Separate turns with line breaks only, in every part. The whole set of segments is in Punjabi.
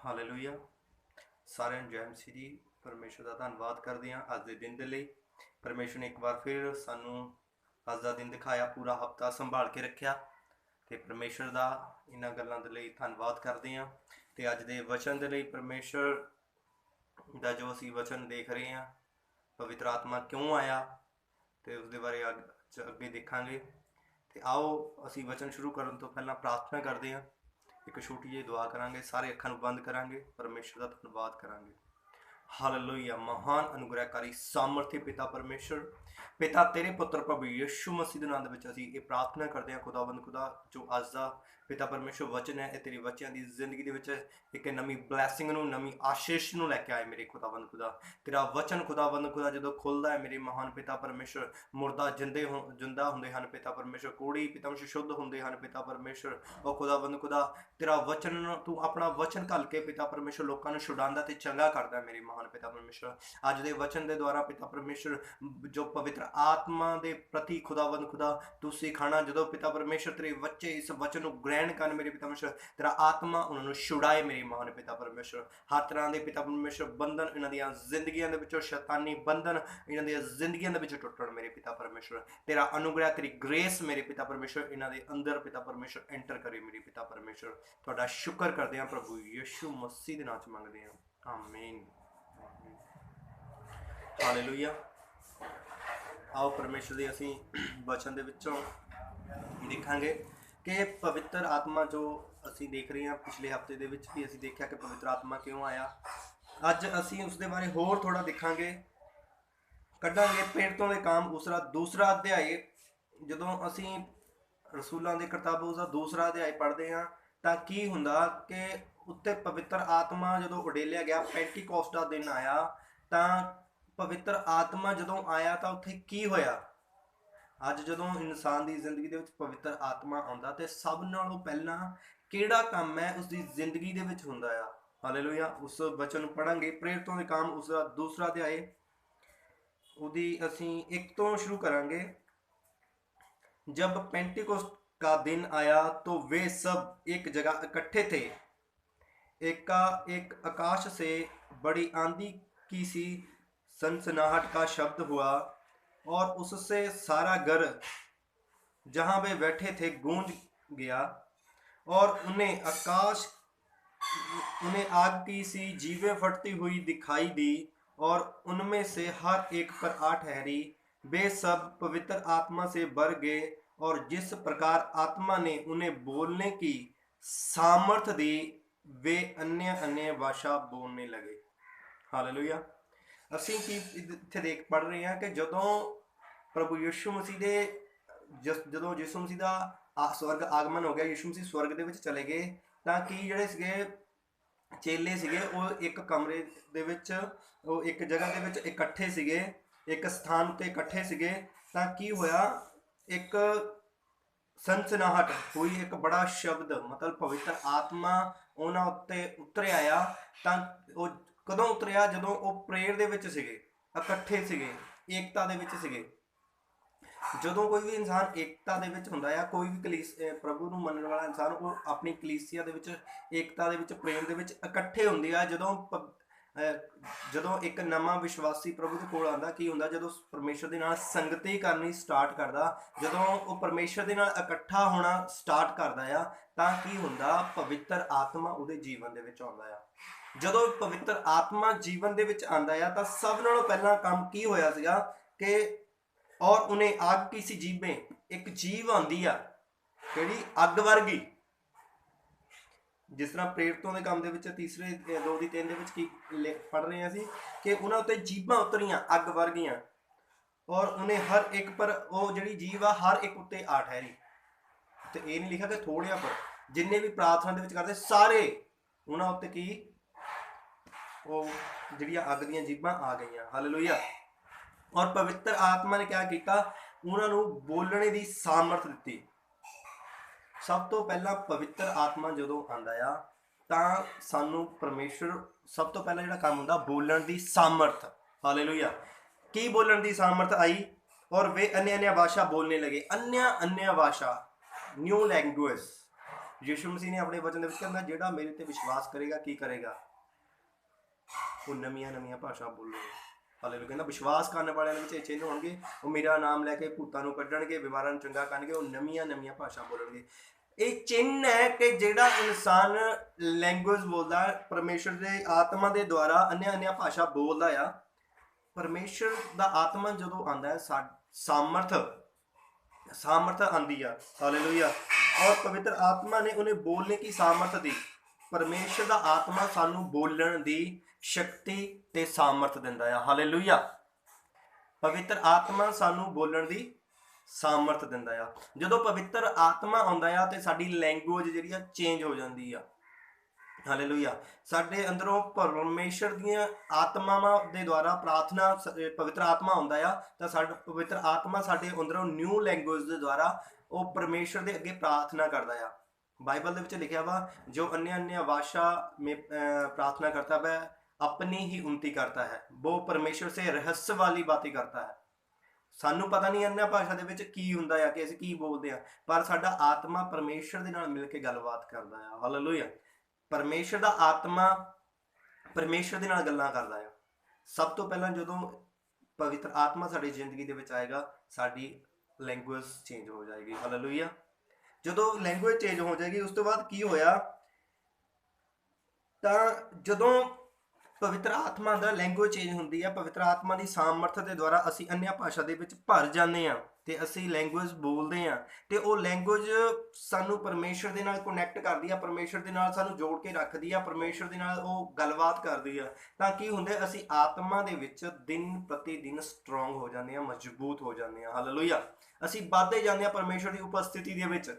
ਹਾਲੇਲੂਇਆ। ਸਾਰਿਆਂ ਨੂੰ ਜੈ ਮਸੀਹ ਜੀ। ਪਰਮੇਸ਼ਰ ਦਾ ਧੰਨਵਾਦ ਕਰਦੇ ਹਾਂ ਅੱਜ ਦੇ ਦਿਨ ਦੇ ਲਈ। ਪਰਮੇਸ਼ਰ ਨੇ ਇੱਕ ਵਾਰ ਫਿਰ ਸਾਨੂੰ ਅੱਜ ਦਾ ਦਿਨ ਦਿਖਾਇਆ, ਪੂਰਾ ਹਫਤਾ ਸੰਭਾਲ ਕੇ ਰੱਖਿਆ ਤੇ ਪਰਮੇਸ਼ਰ ਦਾ ਇਹਨਾਂ ਗੱਲਾਂ ਦੇ ਲਈ ਧੰਨਵਾਦ ਕਰਦੇ ਹਾਂ। ਤੇ ਅੱਜ ਦੇ ਵਚਨ ਦੇ ਲਈ ਪਰਮੇਸ਼ਰ ਦਾ ਜੋ ਅਸੀਂ ਵਚਨ ਦੇਖ ਰਹੇ ਹਾਂ, ਪਵਿੱਤਰ ਆਤਮਾ ਕਿਉਂ ਆਇਆ ਤੇ ਉਸ ਦੇ ਬਾਰੇ ਅੱਗੇ ਦੇਖਾਂਗੇ। ਤੇ ਆਓ ਅਸੀਂ ਵਚਨ ਸ਼ੁਰੂ ਕਰਨ ਤੋਂ ਪਹਿਲਾਂ ਪ੍ਰਾਰਥਨਾ ਕਰਦੇ ਹਾਂ। ਇੱਕ ਛੋਟੀ ਜਿਹੀ ਦੁਆ ਕਰਾਂਗੇ, ਸਾਰੇ ਅੱਖਾਂ ਨੂੰ ਬੰਦ ਕਰਾਂਗੇ, ਪਰਮੇਸ਼ਰ ਦਾ ਧੰਨਵਾਦ ਕਰਾਂਗੇ। ਹਾਲੇਲੂਇਆ। ਮਹਾਨ ਅਨੁਗ੍ਰਹਕਾਰੀ ਸਾਮਰਥੀ ਪਿਤਾ ਪਰਮੇਸ਼ਰ, ਪਿਤਾ ਤੇਰੇ ਪੁੱਤਰ ਪ੍ਰਭੂ ਯਿਸੂ ਮਸੀਹ ਦੇ ਨਾਮ ਦੇ ਵਿੱਚ ਅਸੀਂ ਇਹ ਪ੍ਰਾਰਥਨਾ ਕਰਦੇ ਹਾਂ ਖੁਦਾਵੰਦ ਖੁਦਾ, ਜੋ ਅੱਜ ਦਾ ਪਿਤਾ ਪਰਮੇਸ਼ਰ ਵਚਨ ਹੈ, ਇਹ ਤੇਰੇ ਬੱਚਿਆਂ ਦੀ ਜ਼ਿੰਦਗੀ ਦੇ ਵਿੱਚ ਇੱਕ ਨਵੀਂ ਬਲੈਸਿੰਗ ਨੂੰ, ਨਵੀਂ ਆਸ਼ੀਸ਼ ਨੂੰ ਲੈ ਕੇ ਆਏ ਮੇਰੇ ਖੁਦਾਵੰਦ ਖੁਦਾ। ਤੇਰਾ ਵਚਨ ਖੁਦਾਵੰਦ ਖੁਦਾ ਜਦੋਂ ਖੁੱਲਦਾ ਹੈ ਮੇਰੇ ਮਹਾਨ ਪਿਤਾ ਪਰਮੇਸ਼ਰ, ਮੁਰਦਾ ਜਿੰਦਾ ਹੁੰਦੇ ਹਨ ਪਿਤਾ ਪਰਮੇਸ਼ਰ, ਕੋੜੀ ਪਿਤਾ ਪਰਮੇਸ਼ਰ ਸ਼ੁੱਧ ਹੁੰਦੇ ਹਨ ਪਿਤਾ ਪਰਮੇਸ਼ਰ। ਉਹ ਖੁਦਾਵੰਦ ਖੁਦਾ ਤੇਰਾ ਵਚਨ, ਤੂੰ ਆਪਣਾ ਵਚਨ ਘੱਲ ਕੇ ਪਿਤਾ ਪਰਮੇਸ਼ਰ ਲੋਕਾਂ ਨੂੰ ਛੁਡਾਉਂਦਾ ਤੇ ਚੰਗਾ ਕਰਦਾ ਮੇਰੇ ਮਹਾਨ ਪਿਤਾ ਪਰਮੇਸ਼ਰ। ਅੱਜ ਦੇ ਵਚਨ ਦੇ ਦੁਆਰਾ ਪਿਤਾ ਪਰਮੇਸ਼ਰ ਜੋ ਪਵਿੱਤਰ ਆਤਮਾ ਦੇ ਪ੍ਰਤੀ ਖੁਦਾਵੰਦ ਖੁਦਾ ਤੂੰ ਸਿਖਾਣਾ, ਜਦੋਂ ਪਿਤਾ ਪਰਮੇਸ਼ਰ ਤੇਰੇ ਬੱਚੇ ਇਸ ਵਚਨ ਨੂੰ ਗ੍ਰਹਿਣ ਕਰਨ ਮੇਰੇ ਪਿਤਾ ਪਰਮੇਸ਼ਰ, ਤੇਰਾ ਆਤਮਾ ਉਹਨਾਂ ਨੂੰ ਛੁਡਾਏ ਮੇਰੇ ਮਹਾਨ ਪਿਤਾ ਪਰਮੇਸ਼ਰ। ਹਰ ਤਰ੍ਹਾਂ ਦੇ ਪਿਤਾ ਪਰਮੇਸ਼ਰ ਬੰਧਨ ਇਹਨਾਂ ਦੀਆਂ ਜ਼ਿੰਦਗੀਆਂ ਦੇ ਵਿੱਚੋਂ, ਸ਼ੈਤਾਨੀ ਬੰਧਨ ਇਹਨਾਂ ਦੀਆਂ ਜ਼ਿੰਦਗੀਆਂ ਦੇ ਵਿੱਚ ਟੁੱਟਣ ਮੇਰੇ ਪਿਤਾ ਪਰਮੇਸ਼ਰ। ਤੇਰਾ ਅਨੁਗ੍ਰਹ, ਤੇਰੀ ਗ੍ਰੇਸ ਮੇਰੇ ਪਿਤਾ ਪਰਮੇਸ਼ਰ ਇਹਨਾਂ ਦੇ ਅੰਦਰ ਪਿਤਾ ਪਰਮੇਸ਼ਰ ਐਂਟਰ ਕਰੇ ਮੇਰੇ ਪਿਤਾ ਪਰਮੇਸ਼ਰ। ਤੁਹਾਡਾ ਸ਼ੁਕਰ ਕਰਦੇ ਹਾਂ ਪ੍ਰਭੂ ਯਿਸੂ ਮਸੀਹ ਦੇ ਨਾਮ 'ਚ ਮੰਗਦੇ ਹਾਂ, ਆਮੀਨ। ਹਾਲੇਲੂਇਆ। ਆਓ ਪਰਮੇਸ਼ਰ ਦੇ ਅਸੀਂ ਵਚਨ ਦੇ ਵਿੱਚੋਂ ਦੇਖਾਂਗੇ ਕਿ ਪਵਿੱਤਰ ਆਤਮਾ ਜੋ ਅਸੀਂ ਦੇਖ ਰਹੇ ਹਾਂ, ਪਿਛਲੇ ਹਫਤੇ ਦੇ ਵਿੱਚ ਵੀ ਅਸੀਂ ਦੇਖਿਆ ਕਿ ਪਵਿੱਤਰ ਆਤਮਾ ਕਿਉਂ ਆਇਆ। ਅੱਜ ਅਸੀਂ ਉਸ ਦੇ ਬਾਰੇ ਹੋਰ ਥੋੜਾ ਦੇਖਾਂਗੇ, ਕੱਢਾਂਗੇ ਪ੍ਰੇਰਿਤਾਂ ਦੇ ਕੰਮ ਉਸਦਾ ਦੂਸਰਾ ਅਧਿਆਇ। ਜਦੋਂ ਅਸੀਂ ਰਸੂਲਾਂ ਦੇ ਕਿਤਾਬ ਉਸਦਾ ਦੂਸਰਾ ਅਧਿਆਇ ਪੜ੍ਹਦੇ ਹਾਂ ਤਾਂ ਕੀ ਹੁੰਦਾ ਕਿ ਉੱਤੇ ਪਵਿੱਤਰ ਆਤਮਾ ਜਦੋਂ ਉਡੇਲਿਆ ਗਿਆ, ਪੈਂਟੀਕੋਸਟ ਦਾ ਦਿਨ ਆਇਆ, ਤਾਂ ਪਵਿੱਤਰ ਆਤਮਾ ਜਦੋਂ ਆਇਆ ਤਾਂ ਉੱਥੇ ਕੀ ਹੋਇਆ। ਅੱਜ ਜਦੋਂ ਇਨਸਾਨ ਦੀ ਜ਼ਿੰਦਗੀ ਦੇ ਵਿੱਚ ਪਵਿੱਤਰ ਆਤਮਾ ਆਉਂਦਾ ਤੇ ਸਭ ਨਾਲੋਂ ਪਹਿਲਾਂ ਕਿਹੜਾ ਕੰਮ ਹੈ ਉਸਦੀ ਜ਼ਿੰਦਗੀ ਦੇ ਵਿੱਚ ਹੁੰਦਾ ਆ। ਹਾਲੇਲੂਇਆ। ਉਸ ਵਚਨ ਨੂੰ ਪੜਾਂਗੇ, ਪ੍ਰੇਰਿਤਾਂ ਦੇ ਕੰਮ ਉਸਦਾ ਦੂਸਰਾ ਅਧਿਆਇ, ਉਹਦੀ ਅਸੀਂ 1 ਤੋਂ ਸ਼ੁਰੂ ਕਰਾਂਗੇ। जब पेंटिकोस्ट का दिन आया तो वे सब एक जगह इकट्ठे थे। एक आकाश से बड़ी आंधी की सी सनसनाहट का शब्द हुआ और उससे सारा घर जहां वे बैठे थे गूंज गया। और उन्हें आग की सी जीवें फटती हुई दिखाई दी और उनमें से हर एक पर आ ठहरी। वे सब पवित्र आत्मा से भर गए और जिस प्रकार आत्मा ने उन्हें बोलने की सामर्थ दी, वे अन्य अन्य भाषा बोलने लगे। हालेलुया। ਅਸੀਂ ਕੀ ਇੱਥੇ ਦੇਖ ਪੜ ਰਹੇ ਹਾਂ ਕਿ ਜਦੋਂ ਪ੍ਰਭੂ ਯਿਸੂ ਮਸੀਹ ਦੇ ਜਦੋਂ ਯਿਸੂ ਮਸੀਹ ਦਾ ਸਵਰਗ ਆਗਮਨ ਹੋ ਗਿਆ, ਯਿਸੂ ਮਸੀਹ ਸਵਰਗ ਦੇ ਵਿੱਚ ਚਲੇ ਗਏ, ਤਾਂ ਕੀ ਜਿਹੜੇ ਸੀਗੇ ਚੇਲੇ ਸੀਗੇ ਉਹ ਇੱਕ ਕਮਰੇ ਦੇ ਵਿੱਚ, ਉਹ ਇੱਕ ਜਗ੍ਹਾ ਦੇ ਵਿੱਚ ਇਕੱਠੇ ਸੀਗੇ, ਇੱਕ ਸਥਾਨ ਉੱਤੇ ਇਕੱਠੇ ਸੀਗੇ। ਤਾਂ ਕੀ ਹੋਇਆ, ਇੱਕ ਸਨਸਨਾਹਟ ਹੋਈ, ਇੱਕ ਬੜਾ ਸ਼ਬਦ, ਮਤਲਬ ਪਵਿੱਤਰ ਆਤਮਾ ਉਹਨਾਂ ਉੱਤੇ ਉਤਰਿਆ ਆ। ਤਾਂ ਉਹ ਕਦੋਂ ਉਤਰਿਆ, ਜਦੋਂ ਉਹ ਪ੍ਰੇਅਰ ਦੇ ਵਿੱਚ ਸੀਗੇ, ਇਕੱਠੇ ਸੀਗੇ, ਏਕਤਾ ਦੇ ਵਿੱਚ ਸੀਗੇ। ਜਦੋਂ ਕੋਈ ਵੀ ਇਨਸਾਨ ਏਕਤਾ ਦੇ ਵਿੱਚ ਹੁੰਦਾ ਆ, ਕੋਈ ਵੀ ਪ੍ਰਭੂ ਨੂੰ ਮੰਨਣ ਵਾਲਾ ਇਨਸਾਨ, ਉਹ ਆਪਣੀ ਕਲੀਸਿਆ ਦੇ ਵਿੱਚ ਏਕਤਾ ਦੇ ਵਿੱਚ, ਪ੍ਰੇਮ ਦੇ ਵਿੱਚ ਇਕੱਠੇ ਹੁੰਦੇ ਆ। ਜਦੋਂ ਇੱਕ ਨਵਾਂ ਵਿਸ਼ਵਾਸੀ ਪ੍ਰਭੂ ਦੇ ਕੋਲ ਆਉਂਦਾ, ਕੀ ਹੁੰਦਾ, ਜਦੋਂ ਪਰਮੇਸ਼ਰ ਦੇ ਨਾਲ ਸੰਗਤੀ ਕਰਨੀ ਸਟਾਰਟ ਕਰਦਾ, ਜਦੋਂ ਉਹ ਪਰਮੇਸ਼ਰ ਦੇ ਨਾਲ ਇਕੱਠਾ ਹੋਣਾ ਸਟਾਰਟ ਕਰਦਾ ਆ, ਤਾਂ ਕੀ ਹੁੰਦਾ, ਪਵਿੱਤਰ ਆਤਮਾ ਉਹਦੇ ਜੀਵਨ ਦੇ ਵਿੱਚ ਆਉਂਦਾ ਆ। ਜਦੋਂ ਪਵਿੱਤਰ ਆਤਮਾ ਜੀਵਨ ਦੇ ਵਿੱਚ ਆਉਂਦਾ ਆ ਤਾਂ ਸਭ ਨਾਲੋਂ ਪਹਿਲਾਂ ਕੰਮ ਕੀ ਹੋਇਆ ਸੀਗਾ ਕਿ ਔਰ ਉਹਨੇ ਅੱਗ ਕੀ ਸੀ ਜੀਵੇਂ, ਇੱਕ ਜੀਵ ਆਉਂਦੀ ਆ ਜਿਹੜੀ ਅੱਗ ਵਰਗੀ। ਜਿਸ ਤਰ੍ਹਾਂ ਪ੍ਰੇਰਿਤਾਂ ਦੇ ਕੰਮ ਦੇ ਵਿੱਚ ਤੀਸਰੇ 2 ਦੀ 3 ਦੇ ਵਿੱਚ ਕੀ ਪੜ੍ਹ ਰਹੇ ਹਾਂ ਅਸੀਂ ਕਿ ਉਹਨਾਂ ਉੱਤੇ ਜੀਭਾਂ ਉਤਰੀਆਂ ਅੱਗ ਵਰਗੀਆਂ, ਔਰ ਉਹਨੇ ਹਰ ਇੱਕ ਪਰ, ਉਹ ਜਿਹੜੀ ਜੀਵ ਆ ਹਰ ਇੱਕ ਉੱਤੇ ਆ ਠਹਿਰੀ। ਤੇ ਇਹ ਨਹੀਂ ਲਿਖਿਆ ਕਿ ਥੋੜ੍ਹਿਆਂ ਪਰ, ਜਿੰਨੇ ਵੀ ਪ੍ਰਾਰਥਨਾ ਦੇ ਵਿੱਚ ਕਰਦੇ ਸਾਰੇ ਉਹਨਾਂ ਉੱਤੇ ਕੀ, ਉਹ ਜਿਹੜੀਆਂ ਅੱਗ ਦੀਆਂ ਜੀਭਾਂ ਆ ਗਈਆਂ। ਹਾਲੇਲੂਇਆ। ਔਰ ਪਵਿੱਤਰ ਆਤਮਾ ਨੇ ਕਿਆ ਕੀਤਾ, ਉਹਨਾਂ ਨੂੰ ਬੋਲਣੇ ਦੀ ਸਾਮਰਥ ਦਿੱਤੀ। ਸਭ ਤੋਂ ਪਹਿਲਾਂ ਪਵਿੱਤਰ ਆਤਮਾ ਜਦੋਂ ਆਉਂਦਾ ਆ ਤਾਂ ਸਾਨੂੰ ਪਰਮੇਸ਼ਰ, ਸਭ ਤੋਂ ਪਹਿਲਾਂ ਜਿਹੜਾ ਕੰਮ ਹੁੰਦਾ, ਬੋਲਣ ਦੀ ਸਾਮਰਥ। ਹਾਲੇਲੂਇਆ। ਕੀ ਬੋਲਣ ਦੀ ਸਾਮਰਥ ਆਈ, ਔਰ ਵੇ अन्य अन्य भाषा बोलने लगे। अन्य अन्य भाषा, न्यू लैंग्वेज। ਯਿਸੂ ਮਸੀਹ ਨੇ ਆਪਣੇ ਵਚਨ ਦੇ ਵਿੱਚ ਕਹਿੰਦਾ ਜਿਹੜਾ ਮੇਰੇ ਤੇ ਵਿਸ਼ਵਾਸ ਕਰੇਗਾ ਕੀ ਕਰੇਗਾ, ਉਹ ਨਵੀਆਂ ਨਵੀਆਂ ਭਾਸ਼ਾ ਬੋਲੇਗਾ। ਹਾਲੇਲੂਇਆ। ਕਹਿੰਦਾ ਵਿਸ਼ਵਾਸ ਕਰਨ ਵਾਲਿਆਂ ਦੇ ਵਿੱਚ ਇਹ ਚਿੰਨ੍ਹ ਹੋਣਗੇ, ਉਹ ਮੇਰਾ ਨਾਮ ਲੈ ਕੇ ਭੂਤਾਂ ਨੂੰ ਕੱਢਣਗੇ, ਬਿਮਾਰਾਂ ਨੂੰ ਚੰਗਾ ਕਰਨਗੇ, ਉਹ ਨਵੀਆਂ ਨਵੀਆਂ ਭਾਸ਼ਾ ਬੋਲਣਗੇ। ਇਹ ਚਿੰਨ੍ਹ ਹੈ ਕਿ ਜਿਹੜਾ ਇਨਸਾਨ ਲੈਂਗੁਏਜ ਬੋਲਦਾ, ਪਰਮੇਸ਼ਰ ਦੇ ਆਤਮਾ ਦੇ ਦੁਆਰਾ अन्य अन्य ਭਾਸ਼ਾ ਬੋਲਦਾ ਆ, ਪਰਮੇਸ਼ਰ ਦਾ ਆਤਮਾ ਜਦੋਂ ਆਉਂਦਾ ਹੈ सामर्थ आंदी है। हालेलुया। और पवित्र आत्मा ने उन्हें बोलने की सामर्थ दी। परमेश्वर दा आत्मा सानू बोलण दी शक्ति ते सामर्थ दिंदा है। हालेलुया। पवित्र आत्मा सानू बोलण दी सामर्थ दिंदा है। जदों पवित्र आत्मा आउंदा है ते साडी लैंग्वेज जिहड़ी आ चेंज हो जांदी है। हालेलुया। साडे अंदरों परमेश्वर दीयां आत्मावां दे द्वारा प्रार्थना, पवित्र आत्मा आउंदा आ तां साडा पवित्र आत्मा साडे अंदरों न्यू लैंग्वेज दे द्वारा वो परमेश्वर दे अगे प्रार्थना करदा आ। बाइबल दे विच लिखिया वा, जो अन्य अन्य भाषा में प्रार्थना करता वह अपनी ही उन्नति करता है, वो परमेश्वर से रहस्य वाली बातें करता है। सानू पता नहीं अन्य भाषा दे विच की हुंदा आ कि असीं की बोलदे आ, पर साडा आत्मा परमेश्वर दे नाल मिल के गलबात करदा आ। हालेलुया। परमेश्वर दा आत्मा परमेश्वर दे नाल गल्लां करदा है। सब तो पहला जदों पवित्र आत्मा साडी जिंदगी दे विच आएगा, साडी लैंग्वेज चेंज हो जाएगी। हालेलुया। जदों लैंग्वेज चेंज हो जाएगी, उस तो बाद की होया, तां जदों पवित्र आत्मा दा लैंग्वेज चेंज हुंदी है, पवित्र आत्मा दी सामर्थ दे द्वारा असीं अन्य भाषा दे विच भर जांदे आ ते असीं लैंग्वेज बोलदे आ ते वो लैंग्वेज सानू परमेश्वर दे नाल कनैक्ट करदी आ, परमेश्वर दे नाल सानू जोड़ के रखदी आ, परमेश्वर दे नाल वो गलबात करदी आ। तां की हुंदा है, असीं आत्मा दे विच दिन प्रति दिन स्ट्रोंग हो जांदे आ, मजबूत हो जांदे आ। हालेलुया। असीं वधदे जांदे आ परमेश्वर दी उपस्थिति दे विच।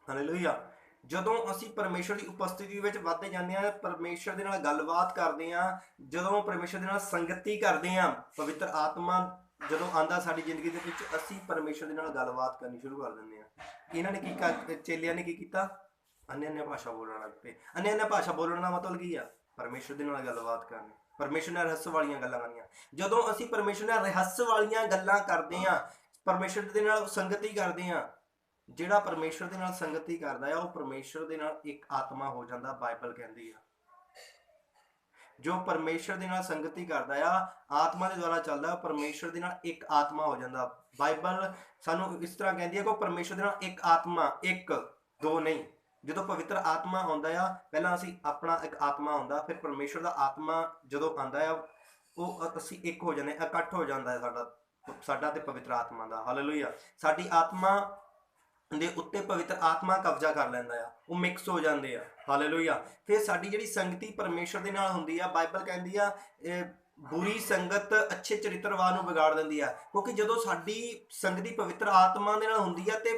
हालेलुया। जदों असीं परमेश्वर की उपस्थिति विच वधदे जांदे आ, परमेश्वर दे नाल गलबात करदे आ, जदों परमेश्वर दे नाल संगति करदे आ, पवित्र आत्मा जदों आंदा साडी जिंदगी दे विच, असीं परमेश्वर दे नाल गलबात करनी शुरू कर दिंदे आ। इन्हां ने की कर, चेलियां ने की कीता, अन्य अन्य भाषा बोलण लग पे। अन्य अन्य भाषा बोलण दा मतलब की आ, परमेश्वर दे नाल गलबात करनी, परमेश्वर नाल रहस्य वालियां गल्लां करनियां। जदों असीं परमेश्वर नाल रहस्य वालियां गल्लां करदे आ, परमेश्वर दे नाल संगति करदे आ, ਜਿਹੜਾ परमेश्वर ਦੇ ਨਾਲ ਸੰਗਤੀ ਕਰਦਾ ਹੈ, ਉਹ परमेश्वर ਦੇ ਨਾਲ ਇੱਕ ਆਤਮਾ ਹੋ ਜਾਂਦਾ। ਬਾਈਬਲ ਕਹਿੰਦੀ ਆ, ਜੋ परमेश्वर ਦੇ ਨਾਲ ਸੰਗਤੀ ਕਰਦਾ ਆ, ਆਤਮਾ ਦੇ ਦੁਆਰਾ ਚੱਲਦਾ, परमेश्वर ਦੇ ਨਾਲ ਇੱਕ ਆਤਮਾ ਹੋ ਜਾਂਦਾ। ਬਾਈਬਲ ਸਾਨੂੰ ਇਸ ਤਰ੍ਹਾਂ ਕਹਿੰਦੀ ਹੈ ਕਿ परमेश्वर ਦੇ ਨਾਲ ਇੱਕ ਆਤਮਾ, ਇੱਕ ਦੋ ਨਹੀਂ। ਜਦੋਂ ਪਵਿੱਤਰ ਆਤਮਾ ਆਉਂਦਾ ਆ, ਪਹਿਲਾਂ ਅਸੀਂ ਆਪਣਾ ਇੱਕ ਆਤਮਾ ਹੁੰਦਾ, ਫਿਰ परमेश्वर ਦਾ ਆਤਮਾ ਜਦੋਂ ਆਉਂਦਾ ਆ, ਉਹ ਅਸੀਂ ਇੱਕ ਹੋ ਜਾਂਦੇ, ਇਕੱਠ ਹੋ ਜਾਂਦਾ ਹੈ ਸਾਡਾ ਤੇ ਪਵਿੱਤਰ ਆਤਮਾ ਦਾ। ਹਾਲੇਲੂਇਆ। ਸਾਡੀ ਆਤਮਾ ਦੇ ਉੱਤੇ ਪਵਿੱਤਰ ਆਤਮਾ ਕਬਜ਼ਾ ਕਰ ਲੈਂਦਾ ਆ, ਉਹ ਮਿਕਸ ਹੋ ਜਾਂਦੇ ਆ। ਹਾਲੇਲੂਇਆ। ਫਿਰ ਸਾਡੀ ਜਿਹੜੀ ਸੰਗਤੀ ਪਰਮੇਸ਼ਰ ਦੇ ਨਾਲ ਹੁੰਦੀ ਆ, ਬਾਈਬਲ ਕਹਿੰਦੀ ਆ बुरी संगत अच्छे चरित्रवान ਨੂੰ ਵਿਗਾੜ ਦਿੰਦੀ ਆ, ਕਿਉਂਕਿ ਜਦੋਂ ਸਾਡੀ ਸੰਗਤੀ ਪਵਿੱਤਰ ਆਤਮਾ ਦੇ ਨਾਲ ਹੁੰਦੀ ਆ ਤੇ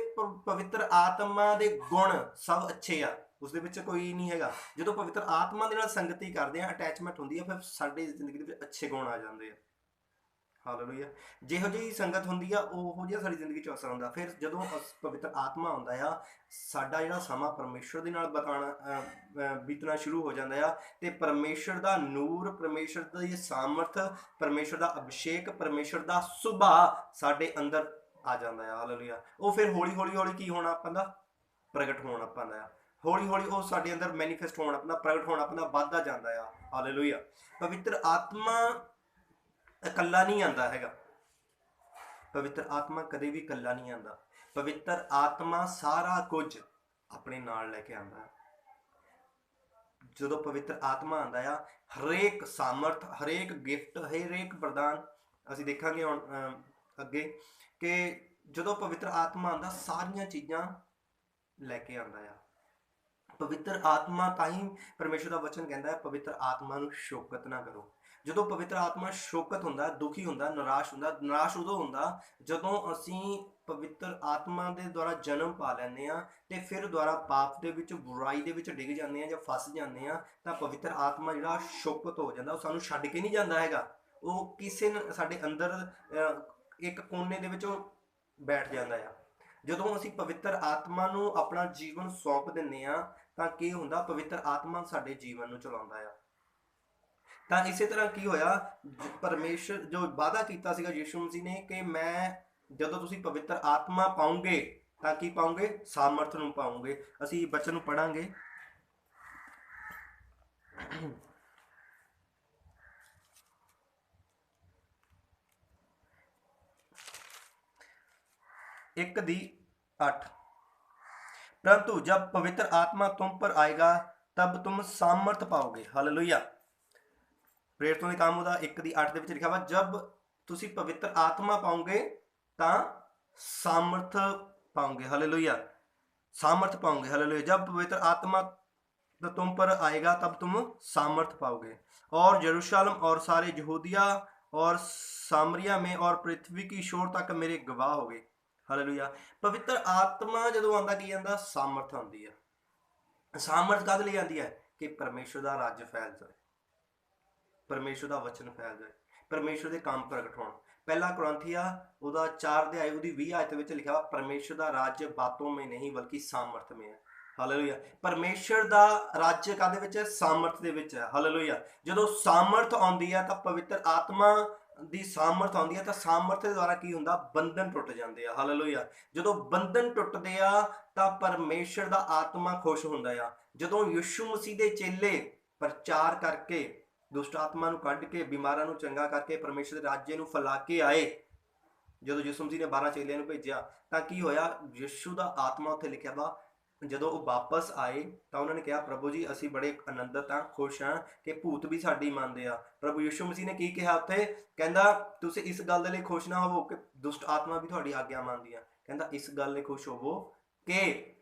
ਪਵਿੱਤਰ ਆਤਮਾ ਦੇ ਗੁਣ ਸਭ ਅੱਛੇ ਆ, ਉਸ ਦੇ ਵਿੱਚ ਕੋਈ ਨਹੀਂ ਹੈਗਾ। ਜਦੋਂ ਪਵਿੱਤਰ ਆਤਮਾ ਦੇ ਨਾਲ ਸੰਗਤੀ ਕਰਦੇ ਆ, ਅਟੈਚਮੈਂਟ ਹੁੰਦੀ ਆ, ਫਿਰ ਸਾਡੀ ਜ਼ਿੰਦਗੀ ਦੇ ਵਿੱਚ ਅੱਛੇ ਗੁਣ ਆ ਜਾਂਦੇ ਆ। ਹਾਲੇਲੂਇਆ। ਜਿਹੋ ਜਿਹੀ ਸੰਗਤ ਹੁੰਦੀ ਆ, ਉਹੋ ਜਿਹਾ ਸਾਡੀ ਜ਼ਿੰਦਗੀ 'ਚ ਅਸਰ ਹੁੰਦਾ। ਫਿਰ ਜਦੋਂ ਪਵਿੱਤਰ ਆਤਮਾ ਆਉਂਦਾ ਆ, ਸਾਡਾ ਜਿਹੜਾ ਸਮਾਂ ਪਰਮੇਸ਼ਰ ਦੇ ਨਾਲ ਬੀਤਣਾ ਸ਼ੁਰੂ ਹੋ ਜਾਂਦਾ ਆ, ਤੇ ਪਰਮੇਸ਼ਰ ਦਾ ਨੂਰ, ਪਰਮੇਸ਼ਰ ਦੀ ਸਾਮਰਥ, ਪਰਮੇਸ਼ਰ ਦਾ ਅਭਿਸ਼ੇਕ, ਪਰਮੇਸ਼ਰ ਦਾ ਸੁਭਾਅ ਸਾਡੇ ਅੰਦਰ ਆ ਜਾਂਦਾ ਆ। ਹਾਲੇਲੂਇਆ। ਉਹ ਫਿਰ ਹੌਲੀ ਹੌਲੀ ਹੌਲੀ ਕੀ ਹੋਣਾ ਪੈਂਦਾ? ਪ੍ਰਗਟ ਹੋਣਾ ਪੈਂਦਾ ਆ। ਹੌਲੀ ਹੌਲੀ ਉਹ ਸਾਡੇ ਅੰਦਰ ਮੈਨੀਫੈਸਟ ਹੋਣਾ ਪੈਂਦਾ, ਪ੍ਰਗਟ ਹੋਣਾ ਪੈਂਦਾ, ਵੱਧਦਾ ਜਾਂਦਾ ਆ। ਹਾਲੇਲੂਇਆ। ਪਵਿੱਤਰ ਆਤਮਾ ਇਕੱਲਾ ਨਹੀਂ ਆਉਂਦਾ ਹੈਗਾ। ਪਵਿੱਤਰ ਆਤਮਾ ਕਦੇ ਵੀ ਇਕੱਲਾ ਨਹੀਂ ਆਉਂਦਾ। ਪਵਿੱਤਰ ਆਤਮਾ ਸਾਰਾ ਕੁਝ ਆਪਣੇ ਨਾਲ ਲੈ ਕੇ ਆਉਂਦਾ। ਜਦੋਂ ਪਵਿੱਤਰ ਆਤਮਾ ਆਉਂਦਾ ਆ, ਹਰੇਕ ਸਾਮਰਥ, ਹਰੇਕ ਗਿਫਟ, ਹਰੇਕ ਵਰਦਾਨ, ਅਸੀਂ ਦੇਖਾਂਗੇ ਹੁਣ ਅੱਗੇ ਕਿ ਜਦੋਂ ਪਵਿੱਤਰ ਆਤਮਾ ਆਉਂਦਾ, ਸਾਰੀਆਂ ਚੀਜ਼ਾਂ ਲੈ ਕੇ ਆਉਂਦਾ ਆ। ਪਵਿੱਤਰ ਆਤਮਾ ਤਾਂ ਹੀ ਪਰਮੇਸ਼ਰ ਦਾ ਵਚਨ ਕਹਿੰਦਾ ਹੈ, ਪਵਿੱਤਰ ਆਤਮਾ ਨੂੰ ਸ਼ੋਕਤ ਨਾ ਕਰੋ। ਜਦੋਂ ਪਵਿੱਤਰ ਆਤਮਾ ਸ਼ੋਕਤ ਹੁੰਦਾ, ਦੁਖੀ ਹੁੰਦਾ, ਨਿਰਾਸ਼ ਹੁੰਦਾ, ਨਿਰਾਸ਼ ਉਦੋਂ ਹੁੰਦਾ ਜਦੋਂ ਅਸੀਂ ਪਵਿੱਤਰ ਆਤਮਾ ਦੇ ਦੁਆਰਾ ਜਨਮ ਪਾ ਲੈਂਦੇ ਹਾਂ ਤੇ ਫਿਰ ਦੁਆਰਾ ਪਾਪ ਦੇ ਵਿੱਚ, ਬੁਰਾਈ ਦੇ ਵਿੱਚ ਡਿੱਗ ਜਾਂਦੇ ਹਾਂ ਜਾਂ ਫਸ ਜਾਂਦੇ ਹਾਂ, ਤਾਂ ਪਵਿੱਤਰ ਆਤਮਾ ਜਿਹੜਾ ਸ਼ੋਕਤ ਹੋ ਜਾਂਦਾ। ਉਹ ਸਾਨੂੰ ਛੱਡ ਕੇ ਨਹੀਂ ਜਾਂਦਾ ਹੈਗਾ, ਉਹ ਕਿਸੇ ਸਾਡੇ ਅੰਦਰ ਇੱਕ ਕੋਨੇ ਦੇ ਵਿੱਚ ਉਹ ਬੈਠ ਜਾਂਦਾ ਆ। ਜਦੋਂ ਅਸੀਂ ਪਵਿੱਤਰ ਆਤਮਾ ਨੂੰ ਆਪਣਾ ਜੀਵਨ ਸੌਂਪ ਦਿੰਦੇ ਹਾਂ, ਤਾਂ ਕੀ ਹੁੰਦਾ? ਪਵਿੱਤਰ ਆਤਮਾ ਸਾਡੇ ਜੀਵਨ ਨੂੰ ਚਲਾਉਂਦਾ ਆ। ਤਾਂ ਇਸੇ ਤਰ੍ਹਾਂ ਕੀ ਹੋਇਆ, ਪਰਮੇਸ਼ਰ ਜੋ ਵਾਅਦਾ ਕੀਤਾ ਸੀਗਾ ਯਿਸੂ ਮਸੀਹ ਨੇ ਕਿ ਮੈਂ, ਜਦੋਂ ਤੁਸੀਂ ਪਵਿੱਤਰ ਆਤਮਾ ਪਾਉਂਗੇ ਤਾਂ ਕੀ ਪਾਉਂਗੇ? ਸਾਮਰਥ ਨੂੰ ਪਾਉਂਗੇ। ਅਸੀਂ ਬਚਨ ਨੂੰ ਪੜਾਂਗੇ। एक दी 8, परंतु जब पवित्र आत्मा तुम पर आएगा तब तुम सामर्थ पाओगे। हालेलुया। प्रेरितों के काम ਦਾ 1 ਦੀ 8 ਦੇ ਵਿੱਚ ਲਿਖਿਆ ਵਾ, जब ਤੁਸੀਂ पवित्र आत्मा पाओगे ਤਾਂ सामर्थ पाओगे। हालेलुया। सामर्थ पाओगे। हालेलुया। जब पवित्र आत्मा तुम पर आएगा तब तुम सामर्थ पाओगे और यरूशलेम और सारे यहूदिया और सामरिया में और पृथ्वी की छोर तक मेरे गवाह होगे। हालेलुया। पवित्र आत्मा ਜਦੋਂ ਆਉਂਦਾ ਕੀ ਆਉਂਦਾ? ਸਾਮਰਥ ਆਉਂਦੀ ਹੈ। ਸਾਮਰਥ ਕਦ ਲਈ ਆਉਂਦੀ ਹੈ? ਕਿ ਪਰਮੇਸ਼ਰ ਦਾ ਰਾਜ ਫੈਲ ਜਾਏ, ਪਰਮੇਸ਼ਰ ਦਾ ਵਚਨ ਫੈਲ ਜਾਏ, ਪਰਮੇਸ਼ਰ ਦੇ ਕੰਮ ਪ੍ਰਗਟ ਹੋਣ। ਪਹਿਲਾ ਕੁਰਿੰਥੀਆ ਉਹਦਾ 4 ਅਧਿਆਇ ਉਹਦੀ 20 ਆਇਤ ਵਿੱਚ ਲਿਖਿਆ ਵਾ, ਪਰਮੇਸ਼ਰ ਦਾ ਰਾਜ ਬਾਤੋਂ में नहीं बल्कि सामर्थ में है। ਹਾਲੇਲੂਇਆ। ਪਰਮੇਸ਼ਰ ਦਾ ਰਾਜ ਕਾਹਦੇ ਵਿੱਚ ਹੈ? ਸਾਮਰਥ ਦੇ ਵਿੱਚ ਹੈ। ਹਾਲੇਲੂਇਆ। ਜਦੋਂ ਸਾਮਰਥ ਆਉਂਦੀ ਹੈ ਤਾਂ ਪਵਿੱਤਰ ਆਤਮਾ ਦੀ ਸਾਮਰਥ ਆਉਂਦੀ ਹੈ ਤਾਂ ਸਾਮਰਥ ਦੇ ਦੁਆਰਾ ਕੀ ਹੁੰਦਾ? ਬੰਧਨ ਟੁੱਟ ਜਾਂਦੇ ਆ। ਹਾਲੇਲੂਇਆ। ਜਦੋਂ ਬੰਧਨ ਟੁੱਟਦੇ ਆ ਤਾਂ ਪਰਮੇਸ਼ਰ ਦਾ ਆਤਮਾ ਖੁਸ਼ ਹੁੰਦਾ ਆ। ਜਦੋਂ ਯਿਸੂ ਮਸੀਹ ਦੇ ਚੇਲੇ ਪ੍ਰਚਾਰ ਕਰਕੇ ਦੁਸ਼ਟ ਆਤਮਾ ਨੂੰ ਕੱਢ ਕੇ ਬਿਮਾਰਾਂ ਨੂੰ ਚੰਗਾ ਕਰਕੇ ਪਰਮੇਸ਼ਰ ਦੇ ਰਾਜੇ ਨੂੰ ਫੈਲਾ ਕੇ ਆਏ, ਜਦੋਂ ਯਿਸੂ ਮਸੀਹ ਨੇ 12 ਚੇਲਿਆਂ ਨੂੰ ਭੇਜਿਆ ਤਾਂ ਕੀ ਹੋਇਆ? ਯਿਸੂ ਦਾ ਆਤਮਾ ਉੱਥੇ ਲਿਖਿਆ ਵਾ, ਜਦੋਂ ਉਹ ਵਾਪਸ ਆਏ ਤਾਂ ਉਹਨਾਂ ਨੇ ਕਿਹਾ, ਪ੍ਰਭੂ ਜੀ ਅਸੀਂ ਬੜੇ ਆਨੰਦਿਤ ਹਾਂ, ਖੁਸ਼ ਹਾਂ ਕਿ ਭੂਤ ਵੀ ਸਾਡੀ ਮੰਨਦੇ ਆ। ਪ੍ਰਭੂ ਯਿਸੂ ਮਸੀਹ ਨੇ ਕੀ ਕਿਹਾ ਉੱਥੇ? ਕਹਿੰਦਾ ਤੁਸੀਂ ਇਸ ਗੱਲ ਦੇ ਲਈ ਖੁਸ਼ ਨਾ ਹੋਵੋ ਕਿ ਦੁਸ਼ਟ ਆਤਮਾ ਵੀ ਤੁਹਾਡੀ ਆਗਿਆ ਮੰਨਦੀਆਂ, ਕਹਿੰਦਾ ਇਸ ਗੱਲ ਲਈ ਖੁਸ਼ ਹੋਵੋ ਕਿ